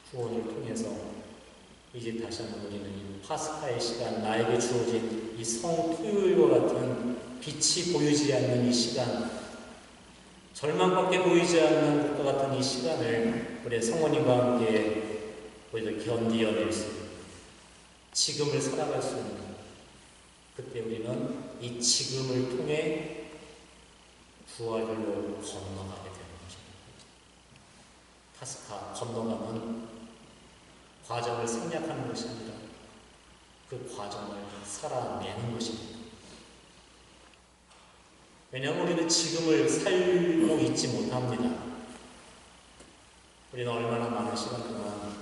구원을 통해서 이제 다시 한번 우리는 이 파스카의 시간, 나에게 주어진 이 성토요일과 같은 빛이 보이지 않는 이 시간, 절망밖에 보이지 않는 것과 같은 이 시간을 우리 성모님과 함께 우리가 견디어낼 수 있는, 지금을 살아갈 수 있는, 그때 우리는 이 지금을 통해 부활로 건너가게 되는 것입니다. 파스카, 건너가는 과정을 생략하는 것이 아니라 그 과정을 살아내는 것입니다. 왜냐하면 우리는 지금을 살고 있지 못합니다. 우리는 얼마나 많은 시간 동안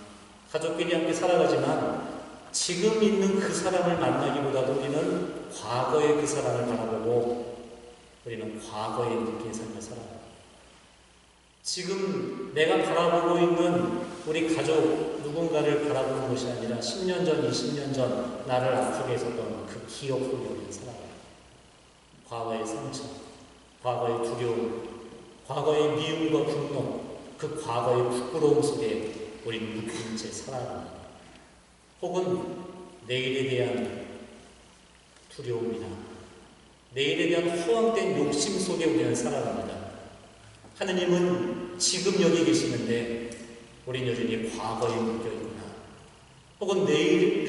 가족끼리 함께 살아가지만 지금 있는 그 사람을 만나기보다도 우리는 과거의 그 사람을 바라보고 우리는 과거에 느낀 삶을 살아갑니다. 지금 내가 바라보고 있는 우리 가족 누군가를 바라보는 것이 아니라 10년 전, 20년 전 나를 아프게 했었던 그 기억 속에 우리는 살아갑니다. 과거의 상처, 과거의 두려움, 과거의 미움과 분노, 그 과거의 부끄러움 속에 우리는 묶인 채 살아갑니다. 혹은 내일에 대한 두려움이나 내일에 대한 허황된 욕심 속에 우리는 살아갑니다. 하느님은 지금 여기 계시는데 우리는 여전히 과거에 묶여있구나. 혹은 내일에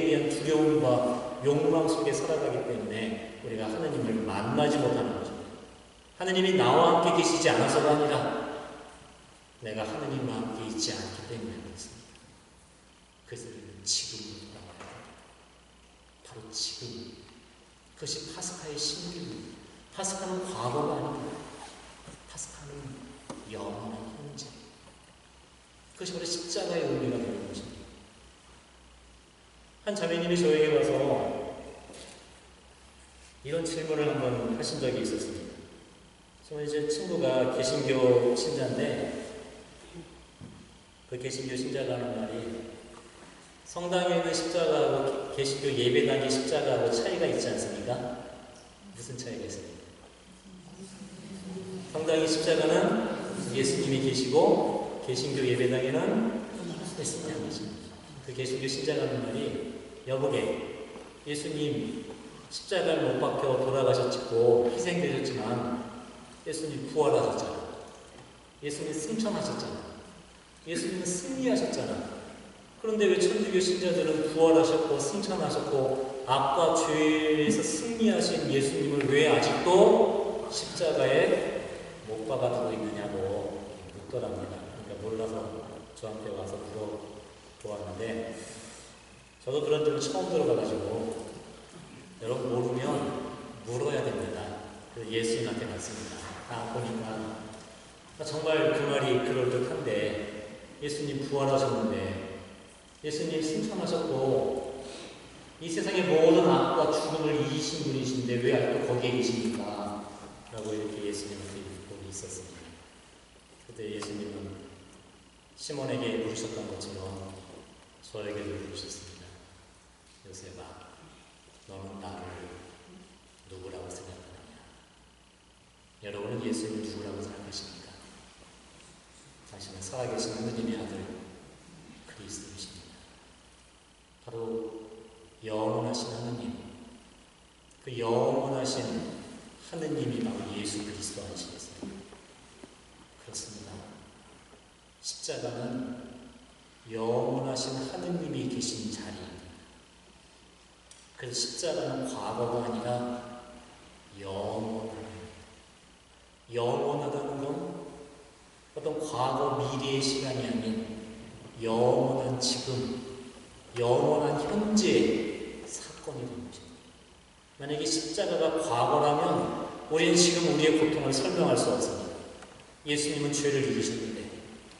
대한 두려움과 욕망 속에 살아가기 때문에 우리가 하느님을 만나지 못하는 거죠. 하느님이 나와 함께 계시지 않아서가 아니라 내가 하느님과 함께 있지 않기 때문에 그렇습니다. 그래서 우리는 지금으로 돌아가야 됩니다. 바로 지금. 그것이 파스카의 신비입니다. 파스카는 과거가 아닙니다. 파스카는 영원한 현재. 그것이 바로 십자가의 의미가 되는 것입니다. 한 자매님이 저에게 와서 이런 질문을 한번 하신 적이 있었습니다. 저는 이제 친구가 개신교 신자인데 그 개신교 신자가 하는 말이 성당에 있는 십자가하고 개신교 예배당의 십자가하고 차이가 있지 않습니까? 무슨 차이가 있습니까? 성당의 십자가는 예수님이 계시고 개신교 예배당에는 예수님이 안 계십니다. 그 개신교 신자가 하는 말이 여보게 예수님 십자가를 못 박혀 돌아가셨고 희생되셨지만 예수님 부활하셨잖아. 예수님 승천하셨잖아. 예수님은 승리하셨잖아. 그런데 왜 천주교 신자들은 부활하셨고 승천하셨고 악과 죄에서 승리하신 예수님을 왜 아직도 십자가에 못 박아두고 있느냐고 묻더랍니다. 그러니까 몰라서 저한테 와서 물어보았는데 저도 그런 점을 처음 들어봐가지고 여러분 모르면 물어야 됩니다. 그래서 예수님한테 갔습니다. 보니까 정말 그 말이 그럴듯한데 예수님 부활하셨는데 예수님 승천하셨고 이 세상의 모든 악과 죽음을 이기신 분이신데 왜 아직도 거기에 계십니까? 라고 이렇게 예수님한테 묻고 있었습니다. 그때 예수님은 시몬에게 물으셨던 것처럼 저에게도 물으셨습니다. 바로 영원하신 하느님, 그 영원하신 하느님이 바로 예수 그리스도 하시겠어요. 그렇습니다. 십자가는 영원하신 하느님이 계신 자리입니다. 그래서 십자가는 과거가 아니라 영원합니다. 영원하다는 건 어떤 과거 미래의 시간이 아닌 영원한 지금, 영원한 현재의 사건이 되는 것입니다. 만약에 십자가가 과거라면 우리는 지금 우리의 고통을 설명할 수 없습니다. 예수님은 죄를 이기셨는데,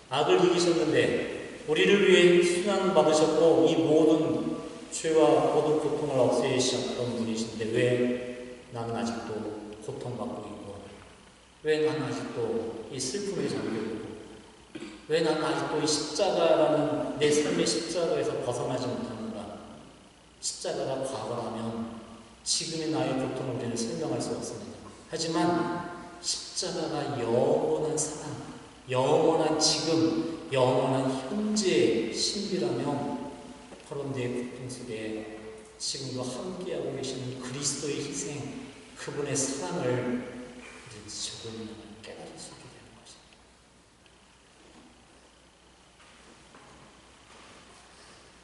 악을 이기셨는데, 우리를 위해 순환 받으셨고 이 모든 죄와 모든 고통을 없애셨던 분이신데 왜 나는 아직도 고통받고 있고, 왜 나는 아직도 이 슬픔에 잠겨있고, 왜 나는 아직도 이 십자가라는 내 삶의 십자가에서 벗어나지 못하는가? 십자가가 과거라면 지금의 나의 고통을 우리는 설명할 수 없습니다. 하지만 십자가가 영원한 사랑, 영원한 지금, 영원한 현재의 신비라면 바로 내 고통 속에 지금도 함께하고 계시는 그리스도의 희생, 그분의 사랑을 조금 깨달을 수 있게 되는 것입니다.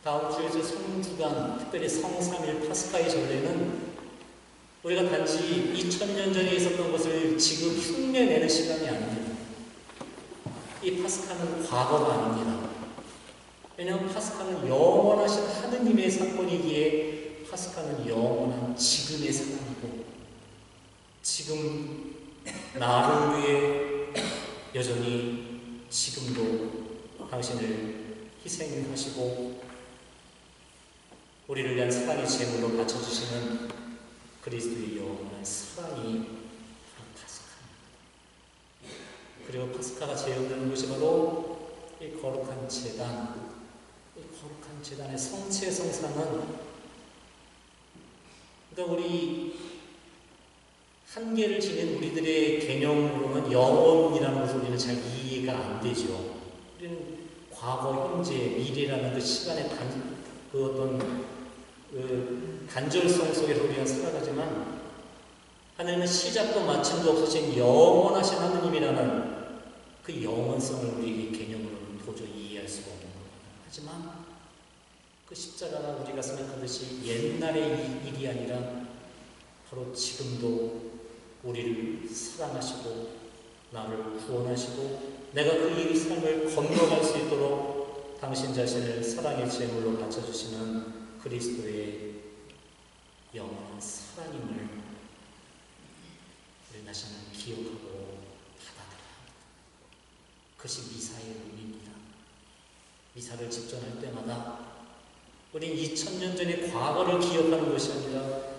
다음 주에 성주간, 특별히 성삼일 파스카의 전례는 우리가 단지 2000년 전에 있었던 것을 지금 흉내내는 시간이 아닙니다. 이 파스카는 과거가 아닙니다. 왜냐하면 파스카는 영원하신 하느님의 사건이기에 파스카는 영원한 지금의 사건이고, 지금 나를 위해 여전히 지금도 당신을 희생하시고 우리를 위한 사랑의 제물로 바쳐주시는 그리스도의 영원한 사랑이 파스카입니다. 그리고 파스카가 재현되는 것이 바로 이 거룩한 제단, 이 거룩한 제단의 성체 성사는, 그러니까 우리 한계를 지닌 우리들의 개념으로는 영원이라는 것을 우리는 잘 이해가 안 되죠. 우리는 과거, 현재, 미래라는 그 시간의 단절성 속에서 우리가 살아가지만 하나님은 시작도 마침도 없으신 영원하신 하느님이라는 그 영원성을 우리의 개념으로는 도저히 이해할 수가 없는 겁니다. 하지만 그 십자가가 우리가 생각하듯이 옛날의 일이 아니라 바로 지금도 우리를 사랑하시고 나를 구원하시고 내가 그 삶을 건너갈 수 있도록 당신 자신을 사랑의 제물로 바쳐주시는 그리스도의 영원한 사랑임을 우리 다시는 기억하고 받아들여야 합니다. 그것이 미사의 의미입니다. 미사를 집전할 때마다 우린 2000년 전의 과거를 기억하는 것이 아니라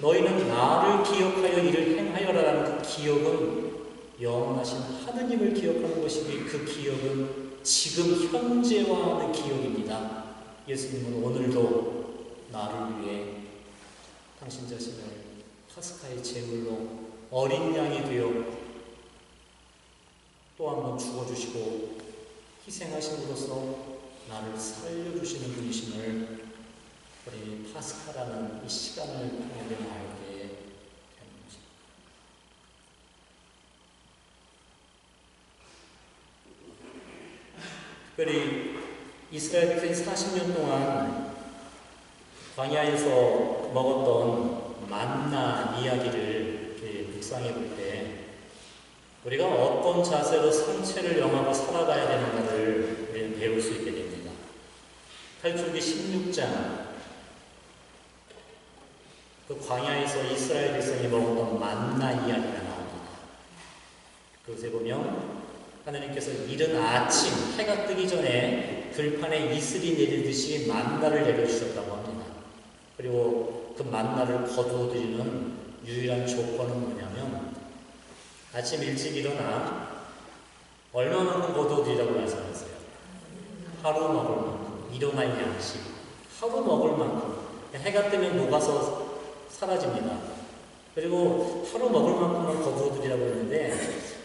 너희는 나를 기억하여 이를 행하여라라는 그 기억은 영원하신 하느님을 기억하는 것이니 그 기억은 지금 현재와 하는 기억입니다. 예수님은 오늘도 나를 위해 당신 자신을 파스카의 제물로 어린 양이 되어 또 한 번 죽어주시고 희생하심으로써 나를 살려주시는 분이심을 우리 파스카라는 이 시간을 통해 알게 되는 것입니다. 특별히 이스라엘 백성이 40년 동안 광야에서 먹었던 만나 이야기를 이렇게 묵상해 볼 때 우리가 어떤 자세로 성체를 영하고 살아가야 되는가를 배울 수 있게 됩니다. 탈출기 16장, 그 광야에서 이스라엘 백성이 먹었던 만나 이야기가 나옵니다. 그것에 보면 하나님께서 이른 아침 해가 뜨기 전에 들판에 이슬이 내리듯이 만나를 내려주셨다고 합니다. 그리고 그 만나를 거두어드리는 유일한 조건은 뭐냐면 아침 일찍 일어나 얼마만큼 거두어드리라고 말씀하셨어요. 하루 먹을 만큼, 일어날 양식, 하루 먹을 만큼. 해가 뜨면 녹아서 사라집니다. 그리고 하루 먹을 만큼을 거두어드리라고 했는데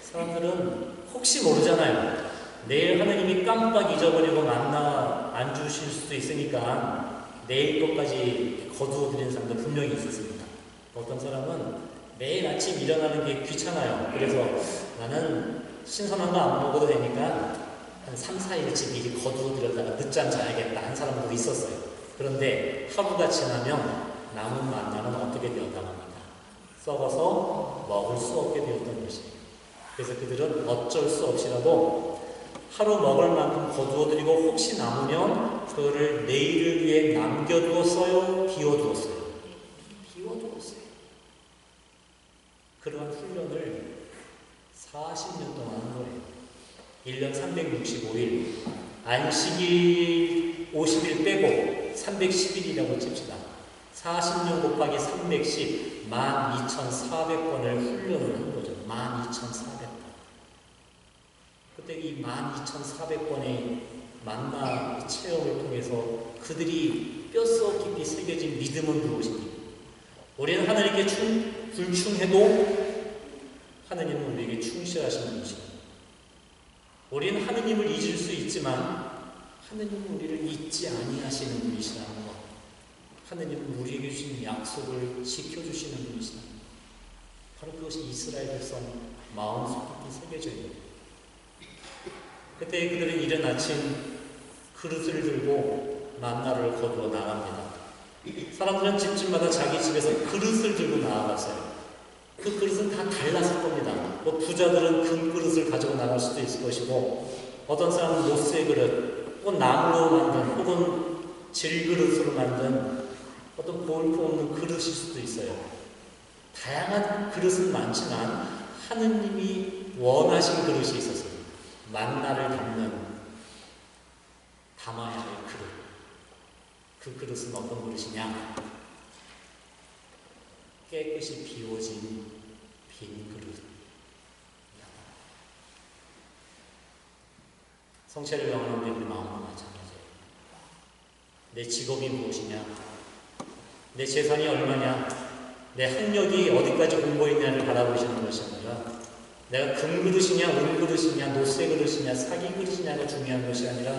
사람들은 혹시 모르잖아요. 내일 하나님이 깜빡 잊어버리고 만나 안 주실 수도 있으니까 내일 것까지 거두어 드리는 사람도 분명히 있었습니다. 어떤 사람은 매일 아침 일어나는 게 귀찮아요. 그래서 나는 신선한 거 안 먹어도 되니까 한 3, 4일치 미리 거두어 들였다가 늦잠 자야겠다 한 사람도 있었어요. 그런데 하루가 지나면 남은 만나는 어떻게 되었다고 합니다. 썩어서 먹을 수 없게 되었던 것이에요. 그래서 그들은 어쩔 수 없이라도 하루 먹을 만큼 거두어드리고 혹시 남으면 그거를 내일을 위해 남겨두었어요? 비워두었어요? 비워두었어요. 그러한 훈련을 40년 동안 한 거예요. 1년 365일, 안식일 50일 빼고 310일이라고 칩시다. 40년 곱하기 310, 12,400번을 훈련을 한 거죠. 12,400번. 그때 이 12,400번의 만나 체험을 통해서 그들이 뼛속 깊이 새겨진 믿음은 무엇입니까? 우리는 하나님께 불충해도 하나님은 우리에게 충실하신 분이십니다. 우리는 하나님을 잊을 수 있지만 하나님은 우리를 잊지 아니하시는 분이시라는 것. 하나님은 우리에게 주신 약속을 지켜주시는 분이시다. 바로 그것이 이스라엘 백성 마음속 깊이 새겨져 있는 거예요. 그때 그들은 이른 아침 그릇을 들고 만나를 거두어 나갑니다. 사람들은 집집마다 자기 집에서 그릇을 들고 나아갔어요. 그 그릇은 다 달랐을 겁니다. 뭐 부자들은 금 그릇을 가지고 나갈 수도 있을 것이고, 어떤 사람은 못새 그릇, 혹은 나무로 만든, 혹은 질그릇으로 만든 어떤 볼품없는 그릇일 수도 있어요. 다양한 그릇은 많지만 하느님이 원하신 그릇이 있었어요. 만나를 담아야 할 그릇. 그 그릇은 어떤 그릇이냐? 깨끗이 비워진 빈 그릇. 성체를 영원한 우리 마음과 마찬가지예요. 내 직업이 무엇이냐? 내 재산이 얼마냐? 내 학력이 어디까지 공부했냐를 바라보시는 것이 아니라, 내가 금 그릇이냐, 은 그릇이냐, 노쇠 그릇이냐, 사기 그릇이냐가 중요한 것이 아니라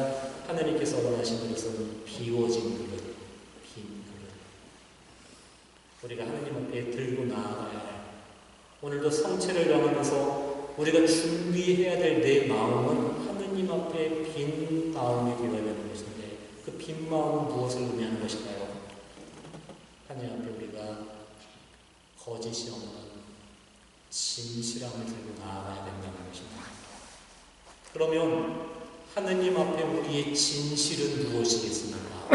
하나님께서 원하신 그릇은 비워진 그릇, 빈 그릇. 우리가 하나님 앞에 들고 나아가야 할, 오늘도 성체를 영하면서 우리가 준비해야 될 내 마음은 하나님 앞에 빈 마음이 되어야 되는 것인데, 그 빈 마음은 무엇을 의미하는 것일까요? 하나님 앞에 우리가 거짓이 없는 진실함을 들고 나아가야 된다는 것입니다. 그러면 하느님 앞에 우리의 진실은 무엇이겠습니까?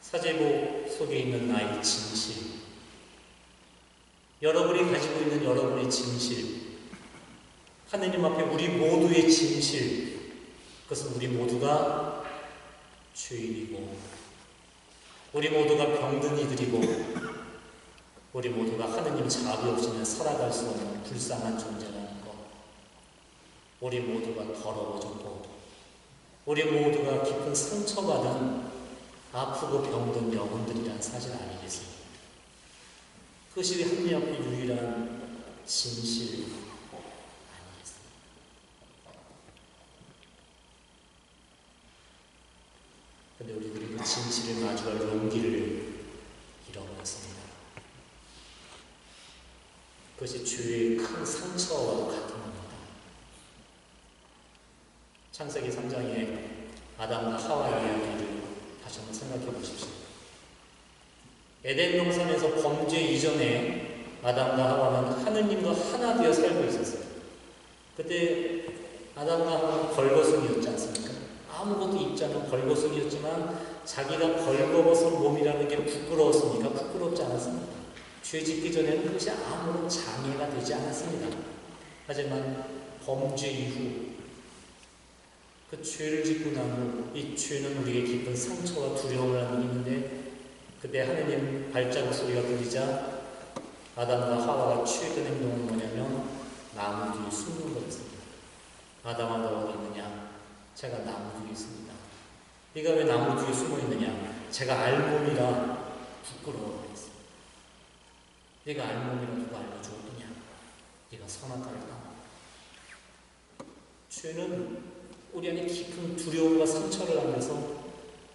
사제복 속에 있는 나의 진실, 여러분이 가지고 있는 여러분의 진실, 하느님 앞에 우리 모두의 진실, 그것은 우리 모두가 죄인이고, 우리 모두가 병든 이들이고, 우리 모두가 하느님 자비 없이는 살아갈 수 없는 불쌍한 존재라는 것. 우리 모두가 더러워졌고, 우리 모두가 깊은 상처받은 아프고 병든 영혼들이란 사실 아니겠습니까? 그것이 하느님 앞에 유일한 진실 아니겠습니까? 그런데 우리들이 그 진실을 마주할 용기를 잃어버렸습니다. 그것이 죄의 큰 상처와도 같은 겁니다. 창세기 3장에 아담과 하와 이야기를 다시 한번 생각해 보십시오. 에덴 동산에서 범죄 이전에 아담과 하와는 하느님과 하나 되어 살고 있었어요. 그때 아담과 하와는 벌거숭이였지 않습니까? 아무것도 입지 않은 벌거숭이였지만 자기가 벌거벗은 몸이라는 게 부끄러웠습니까? 부끄럽지 않았습니다. 죄 짓기 전에는 그것이 아무런 장애가 되지 않았습니다. 하지만 범죄 이후 그 죄를 짓고 난 후 이 죄는 우리에게 깊은 상처와 두려움을 안기는데, 그때 하느님 발자국 소리가 들리자 아담과 하와가 취했던 행동은 뭐냐면 나무 뒤에 숨는 거였습니다. 아담아, 너 어디 있느냐? 제가 나무 뒤에 있습니다. 네가 왜 나무 뒤에 숨어 있느냐? 제가 알몸이라 부끄러워했습니다. 네가 알몸이라 누가 알려주었느냐? 네가 선악과를 죄는 우리 안에 깊은 두려움과 상처를 하면서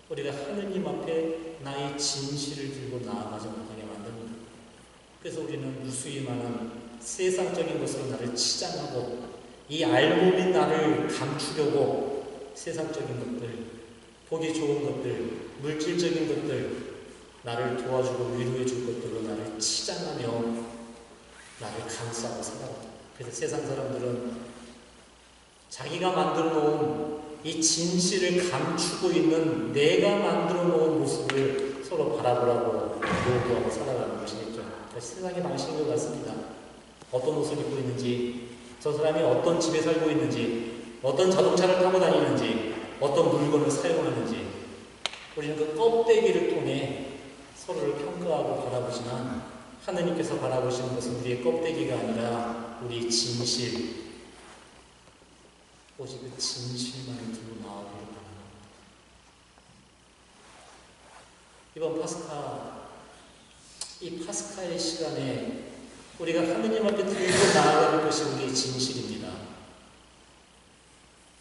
우리가 우리가 하느님 앞에 나의 진실을 들고 나아가지 못하게 만듭니다. 그래서 우리는 무수히 많은 세상적인 것으로 나를 치장하고 이 알몸인 나를 감추려고 세상적인 것들, 보기 좋은 것들, 물질적인 것들, 나를 도와주고 위로해 줄 것들로 나를 치장하며 나를 감싸고 살아갑니다. 그래서 세상 사람들은 자기가 만들어 놓은 이 진실을 감추고 있는 내가 만들어 놓은 모습을 서로 바라보라고 요구하고 살아가는 것이겠죠. 세상의 방식인 것 같습니다. 어떤 옷을 입고 있는지, 저 사람이 어떤 집에 살고 있는지, 어떤 자동차를 타고 다니는지, 어떤 물건을 사용하는지, 우리는 그 껍데기를 통해 서로를 평가하고 바라보지만 하느님께서 바라보시는 것은 우리의 껍데기가 아니라 우리의 진실, 오직 그 진실만을 들고 나오기를 바랍니다. 이번 파스카, 이 파스카의 시간에 우리가 하느님 앞에 들고 나아가는 것이 우리의 진실입니다.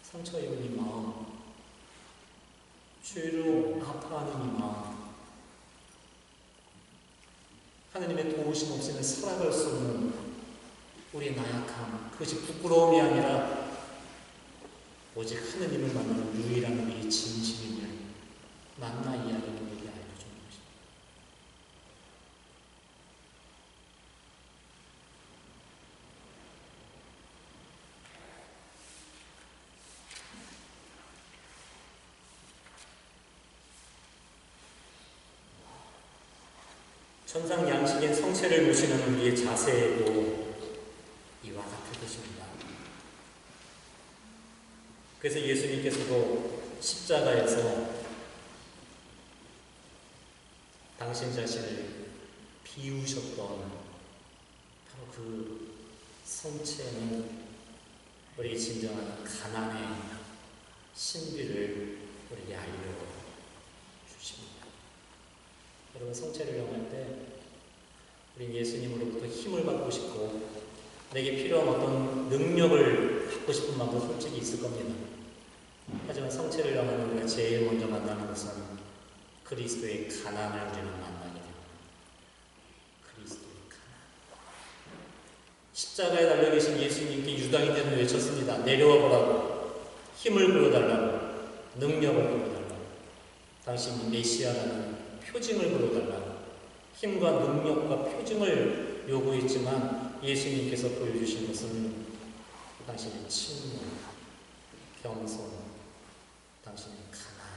상처 입은 이 마음, 죄로 아파하는 이 마음, 하느님의 도우심 없이는 살아갈 수 없는 우리의 나약함, 그것이 부끄러움이 아니라 오직 하느님을 만나는 유일한 우리의 진실임을 만나 이야기하는 우리에게 알려주는 것입니다. 천상 양식인 성체를 모시는 우리의 자세에도 이와 같을 것입니다. 그래서 예수님께서도 십자가에서 당신 자신을 비우셨던 바로 그 성체는 우리의 진정한 가난의 신비를 우리에게 알려주십니다. 여러분, 성체를 영할 때 우리 예수님으로부터 힘을 받고 싶고 내게 필요한 어떤 능력을 받고 싶은 마음도 솔직히 있을 겁니다. 하지만 성체를 영하는 우리가 제일 먼저 만나는 것은 그리스도의 가난을 우리는 만나게 됩니다. 그리스도의 가난. 십자가에 달려 계신 예수님께 유다인들은 외쳤습니다. 내려와 보라고, 힘을 보여달라고, 능력을 보여달라고, 당신이 메시아라는 표징을 보여달라고, 힘과 능력과 표징을 요구했지만 예수님께서 보여주신 것은 당신의 침묵, 겸손, 당신의 가난.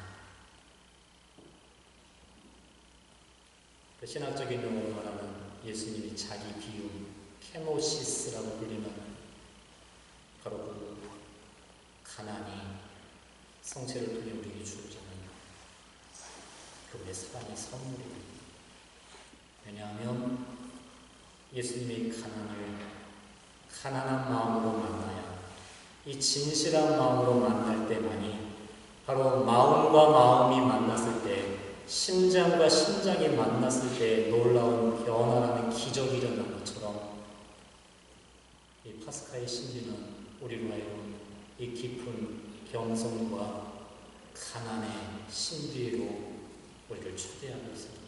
그 신학적인 용어로 말하는 예수님이 자기 비움, 케노시스라고 불리는 바로 그 가난이 성체를 통해 우리에게 주어지는 그분의 사랑의 선물입니다. 왜냐하면 예수님의 가난을 가난한 마음으로 만나야, 이 진실한 마음으로 만날 때만이 바로 마음과 마음이 만났을 때, 심장과 심장이 만났을 때 놀라운 변화라는 기적이 일어난 것처럼 이 파스카의 신비는 우리로 하여금 이 깊은 겸손과 가난의 신비로 우리를 초대하고 있습니다.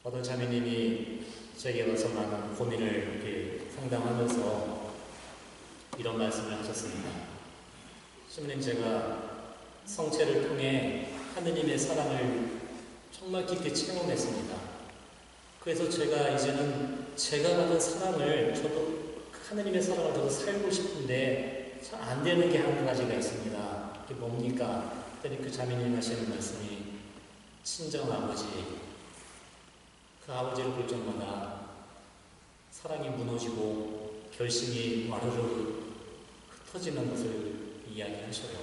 어떤 자매님이 저에게 와서 많은 고민을 이렇게 상담하면서 이런 말씀을 하셨습니다. 신부님, 제가 성체를 통해 하느님의 사랑을 정말 깊게 체험했습니다. 그래서 제가 이제는 제가 받은 사랑을, 저도 하느님의 사랑을 저도 살고 싶은데 잘 안 되는 게 한 가지가 있습니다. 그게 뭡니까? 그랬더니 그 자매님 하시는 말씀이 친정아버지, 그 아버지를 볼 때마다 사랑이 무너지고 결심이 와르르 흩어지는 것을 이야기하셔요.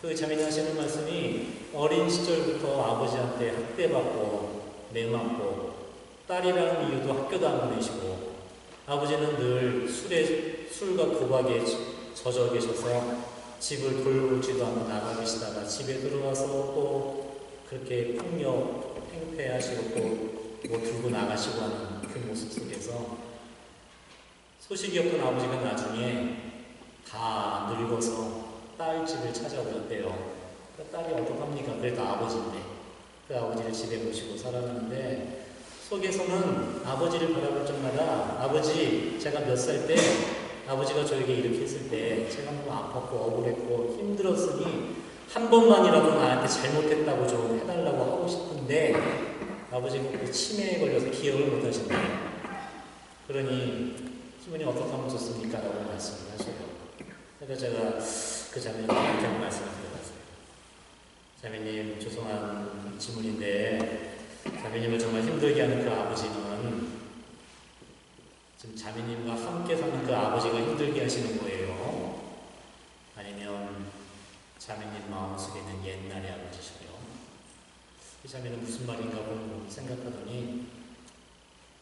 그 자매님 하시는 말씀이 어린 시절부터 아버지한테 학대받고 매맞고 딸이라는 이유도 학교도 안 보내시고 아버지는 늘 술과 도박에 젖어 계셔서 집을 돌보지도 않고 나가 계시다가 집에 들어와서 또 그렇게 폭력 행패하시고 또 뭐 들고 나가시고 하는 그 모습 속에서 소식이 없던 아버지가 나중에 다 늙어서 딸 집을 찾아오셨대요. 그 딸이 어떡합니까? 그래도 아버지인데 그 아버지를 집에 모시고 살아가는데 속에서는 아버지를 바라볼 적마다 아버지 제가 몇 살 때 아버지가 저에게 이렇게 했을 때 제가 너무 아팠고 억울했고 힘들었으니 한 번만이라도 나한테 잘못했다고 좀 해달라고 하고 싶은데 아버지가 그 치매에 걸려서 기억을 못하신대요. 그러니 시부님 어떻게 하면 좋습니까? 라고 말씀을 하셔요. 그래서 제가 그 자매님께 이렇게 말씀을 드려봤어요. 자매님 죄송한 질문인데 자매님을 정말 힘들게 하는 그 아버지는 지금 자매님과 함께 사는 그 아버지가 힘들게 하시는 거예요? 아니면 자매님 마음속에 있는 옛날의 아버지셔요? 이 자매는 무슨 말인가 보고 생각하더니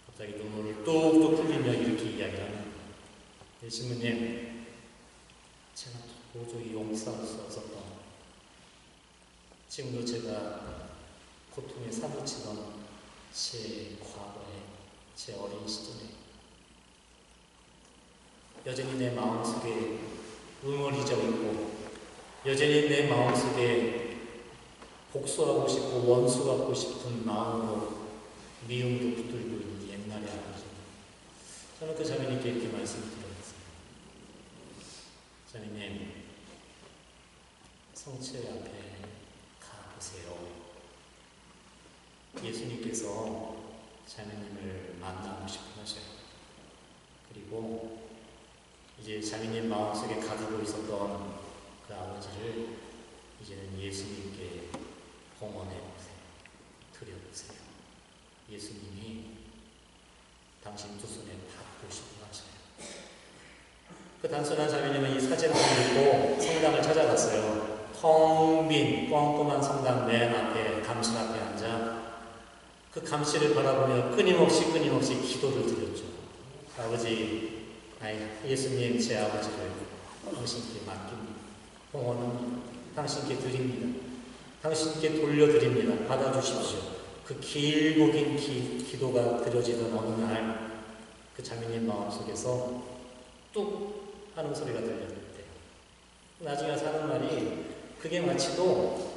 갑자기 눈물을 뚝뚝 흘리며 이렇게 이야기를 하는 거예요. 신부님, 제가 도저히 용서할 수 없었던 지금도 제가 고통에 사무치던 제 과거에 제 어린 시절에 여전히 내 마음속에 응어리져 있고 여전히 내 마음속에 복수하고 싶고 원수하고 싶은 마음으로 미움도 붙들고 있는 옛날의 아버지입니다. 저는 그 자매님께 이렇게 말씀드렸습니다. 자매님, 성체 앞에 가보세요. 예수님께서 자매님을 만나고 싶어 하셔요. 그리고 이제 자매님 마음속에 가지고 있었던 그 아버지를 이제는 예수님께 봉헌해보세요. 드려보세요. 예수님이 당신 두 손에 받고 싶어 하셔요. 그 단순한 자매님은 이 사진을 읽고 성당을 찾아갔어요. 텅 빈 뻥뻥한 성당 맨 앞에 감실 앞에 앉아 그 감실을 바라보며 끊임없이 기도를 드렸죠. 아버지, 예수님 제 아버지를 당신께 맡깁니다. 봉헌합니다. 당신께 드립니다. 당신께 돌려드립니다. 받아주십시오. 그 길고 긴 기도가 드려지던 어느 날 그 자매님 마음속에서 뚝 하는 소리가 들렸대요. 나중에 와서 하는 말이 그게 마치도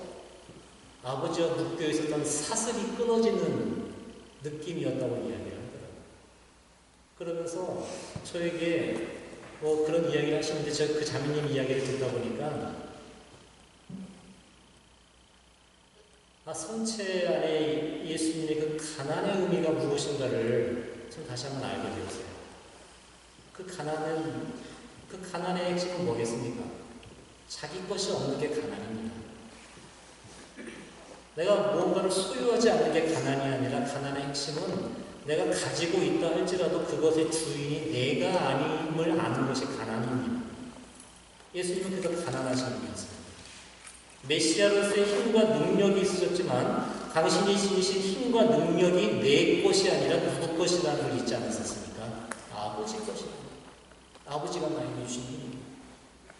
아버지와 묶여 있었던 사슬이 끊어지는 느낌이었다고 이야기를 하더라고요. 그러면서 저에게 그런 이야기를 하시는데 제가 그 자매님 이야기를 듣다 보니까 성체 안에 예수님의 그 가난의 의미가 무엇인가를 좀 다시 한번 알게 되었어요. 그 가난의 핵심은 뭐겠습니까? 자기 것이 없는 게 가난입니다. 내가 무언가를 소유하지 않는 게 가난이 아니라 가난의 핵심은 내가 가지고 있다 할지라도 그것의 주인이 내가 아님을 아는 것이 가난입니다. 예수님은 그래서 가난하신 분이었습니다. 메시아로서의 힘과 능력이 있으셨지만 당신이 지니신 힘과 능력이 내 것이 아니라 누구 것이라는 걸 잊지 않으셨습니까? 아버지 것입니다. 아버지가 나에게 주신 힘입니다.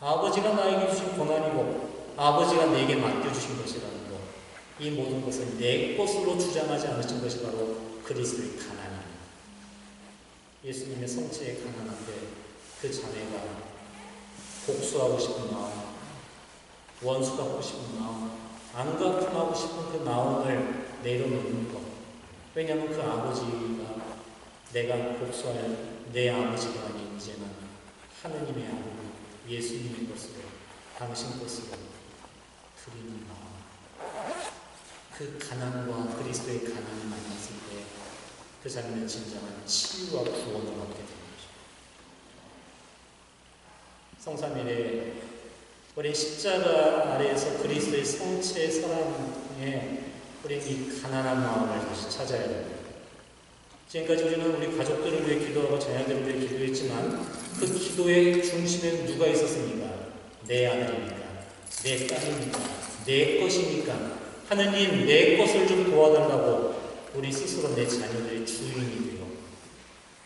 아버지가 나에게 주신 권한이고 아버지가 내게 맡겨주신 것이라는 것, 이 모든 것을 내 것으로 주장하지 않으신 것이 바로 그리스도의 가난입니다. 예수님의 성체의 가난 앞에 그 자매가 복수하고 싶은 마음, 원수하고 싶은 마음, 안갚음하고 싶은 그 마음을 내려놓는 것. 왜냐하면 그 아버지가 내가 복수할 내 아버지가 아닌 이제는 하느님의 아버지, 예수님의 것으로, 당신 것으로 드리는 마음. 그 가난과 그리스도의 가난을 만났을 때 그 자매는 진정한 치유와 구원을 얻게 되는 것입니다. 성삼일에 우리 십자가 아래에서 그리스도의 성체의 사랑에 우리 이 가난한 마음을 다시 찾아야 됩니다. 지금까지 우리는 우리 가족들을 위해 기도하고 자녀들을 위해 기도했지만 그 기도의 중심에는 누가 있었습니까? 내 아들입니까? 내 딸입니까? 내 것입니까? 하느님 내 것을 좀 도와달라고 우리 스스로 내 자녀들의 주인이 되어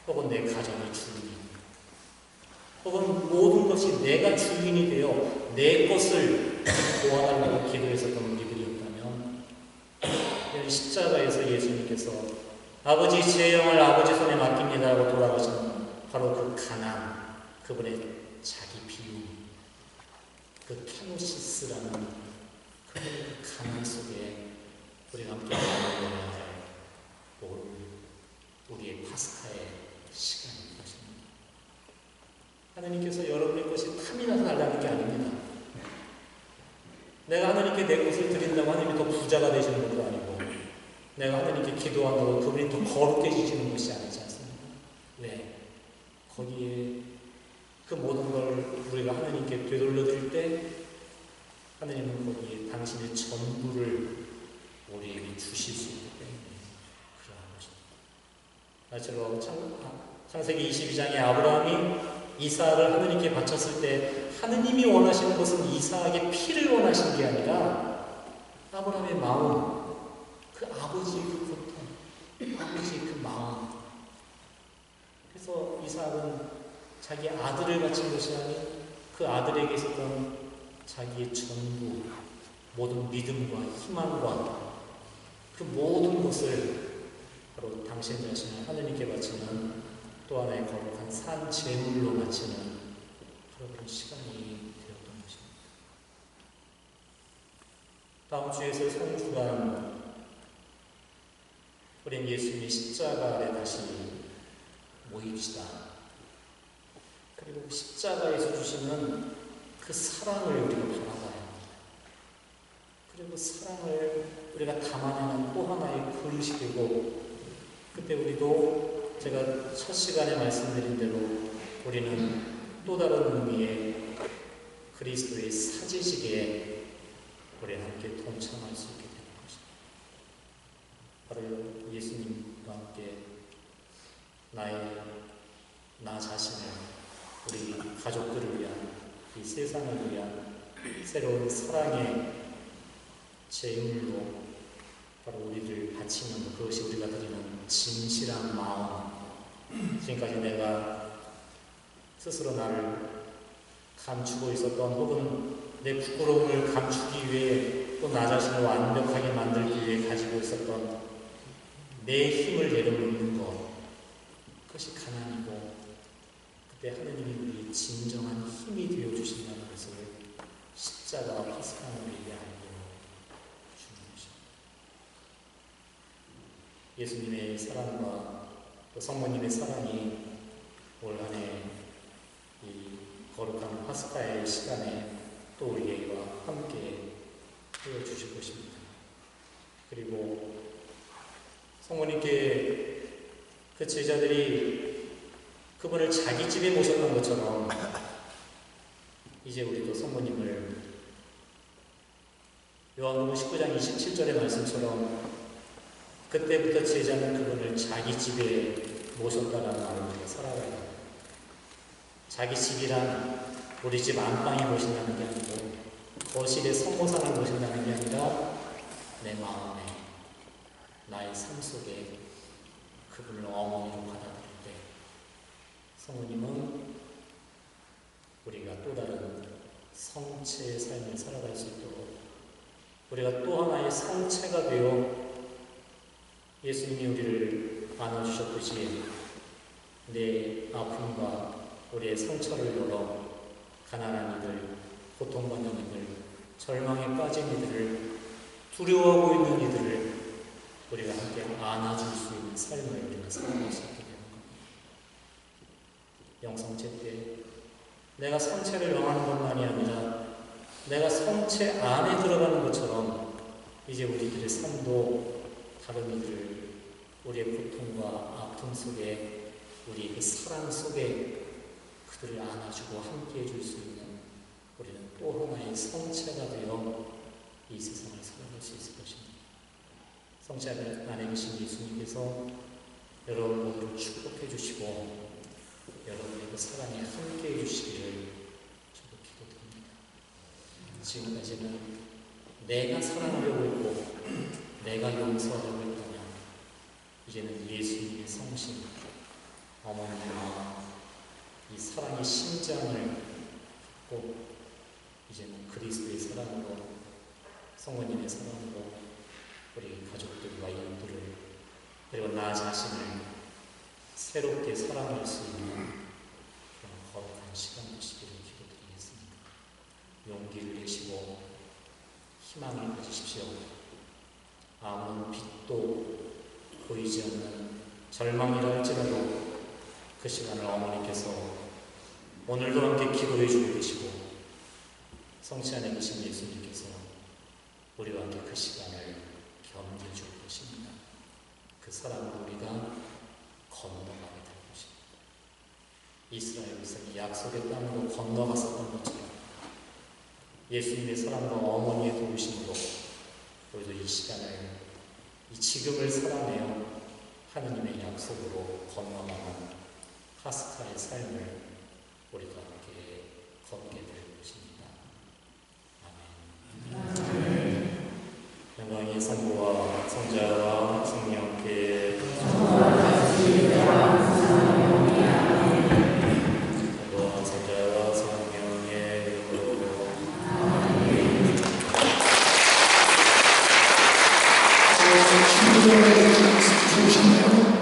혹은 내 가정의 주인이 혹은 모든 것이 내가 주인이 되어 내 것을 도와달라고 기도했었던 우리들이었다면 십자가에서 예수님께서 아버지 제 영을 아버지 손에 맡깁니다 하고 돌아가신 바로 그 가난, 그분의 자기 비움, 그 케노시스라는 그 가난 속에 우리가 함께 나눠야 할 우리의 파스카의 시간인 것입니다. 하나님께서 여러분의 것이 탐이 나서 달라는 게 아닙니다. 내가 하나님께 내 것을 드린다고 하나님이 더 부자가 되시는 것도 아니고, 내가 하나님께 기도한다고 그분이 더 거룩해 지시는 것이 아니지 않습니까? 네. 거기에 그 모든 걸 우리가 하나님께 되돌려 드릴 때 하나님은 거기에 당신의 전부를 우리에게 주실 수 있기 때문에 그러한 것입니다. 창세기 22장에 아브라함이 이삭을 하나님께 바쳤을 때 하느님이 원하시는 것은 이삭의 피를 원하신 게 아니라 아브라함의 마음, 그 아버지의 그 고통, 아버지의 그 마음. 그래서 이삭은 자기 아들을 바친 것이 아닌 그 아들에게 있었던 자기의 전부, 모든 믿음과 희망과 그 모든 것을 바로 당신 자신을 하나님께 바치는 또 하나의 거룩한 산 제물로 바치는 그런 시간이 되었던 것입니다. 다음 주에서 성주간 우리는 예수님의 십자가 아래 다시 모입시다. 그리고 십자가에서 주시는 그 사랑을 우리가 바라봐야 합니다. 그리고 사랑을 우리가 담아내는 또 하나의 그릇이 되고, 그때 우리도 제가 첫 시간에 말씀드린 대로 우리는 또 다른 의미의 그리스도의 사제식에 우리 함께 동참할 수 있게 되는 것입니다. 바로 예수님과 함께 나 자신을, 우리 가족들을 위한, 이 세상을 위한 새로운 사랑의 제물로 바로 우리를 바치는, 그것이 우리가 드리는 진실한 마음. 지금까지 내가 스스로 나를 감추고 있었던, 혹은 내 부끄러움을 감추기 위해 또 나 자신을 완벽하게 만들기 위해 가지고 있었던 내 힘을 내려놓는 것, 그것이 가난이고, 그때 하나님이 우리의 진정한 힘이 되어주신다는 것을 십자가와 파스카는 우리에게 알려주는 것입니다. 예수님의 사랑과 또 성모님의 사랑이 올 한 해 이 거룩한 파스카의 시간에 또 우리와 함께 되어주실 것입니다. 그리고 성모님께 그 제자들이 그분을 자기 집에 모셨던 것처럼 이제 우리도 성모님을 요한복음 19장 27절의 말씀처럼 그때부터 제자는 그분을 자기 집에 모셨다라는 말을 우리가 살아가야 합니다. 자기 집이란 우리 집 안방에 모신다는 게 아니고 거실에 성모상을 모신다는 게 아니라 내 마음에, 나의 삶 속에 그분을 어머니로 받아들일 때 성모님은 우리가 또 다른 성체의 삶을 살아갈 수 있도록, 우리가 또 하나의 성체가 되어 예수님이 우리를 안아주셨듯이 내 아픔과 우리의 상처를 열어 가난한 이들, 고통받는 이들, 절망에 빠진 이들을, 두려워하고 있는 이들을 우리가 함께 안아줄 수 있는 삶을 우리가 살아갈 수 있게 되는 겁니다. 영성체 때 내가 성체를 영하는 것만이 아니라 내가 성체 안에 들어가는 것처럼 이제 우리들의 삶도 다른 이들, 우리의 고통과 아픔 속에, 우리의 그 사랑 속에 그들을 안아주고 함께 해줄 수 있는 우리는 또 하나의 성체가 되어 이 세상을 살아갈 수 있을 것입니다. 성체 안에 계신 예수님께서 여러분 모두를 축복해 주시고 여러분의 그 사랑에 함께 해주시기를 저도 기도드립니다. 지금까지는 내가 사랑하려고 했고 내가 용서하려고 했다면 이제는 예수님의 성신, 어머니와 이 사랑의 심장을 갖고 이제는 그리스도의 사랑으로, 성모님의 사랑으로 우리 가족들과 이웃들을, 그리고 나 자신을 새롭게 사랑할 수 있는 그런 거룩한 시간 되시기를 기도드리겠습니다. 용기를 내시고 희망을 가지십시오. 아무런 빛도 보이지 않는 절망이라 할지라도 그 시간을 어머니께서 오늘도 함께 기도해 주고 계시고 성취 안에 계신 예수님께서 우리와 함께 그 시간을 견뎌주고 계십니다. 그 사랑으로 우리가 건너가게 될 것입니다. 이스라엘 백성이 약속의 땅으로 건너갔었던 것처럼 예수님의 사랑과 어머니의 도우심으로 우리도 이 시간을, 이 지금을 살아내어 하느님의 약속으로 건너가는 파스카의 삶을 우리가 함께 걷게 될 것입니다. 아멘. 영광의 성부와 성자와 성령께 좋으셨나요?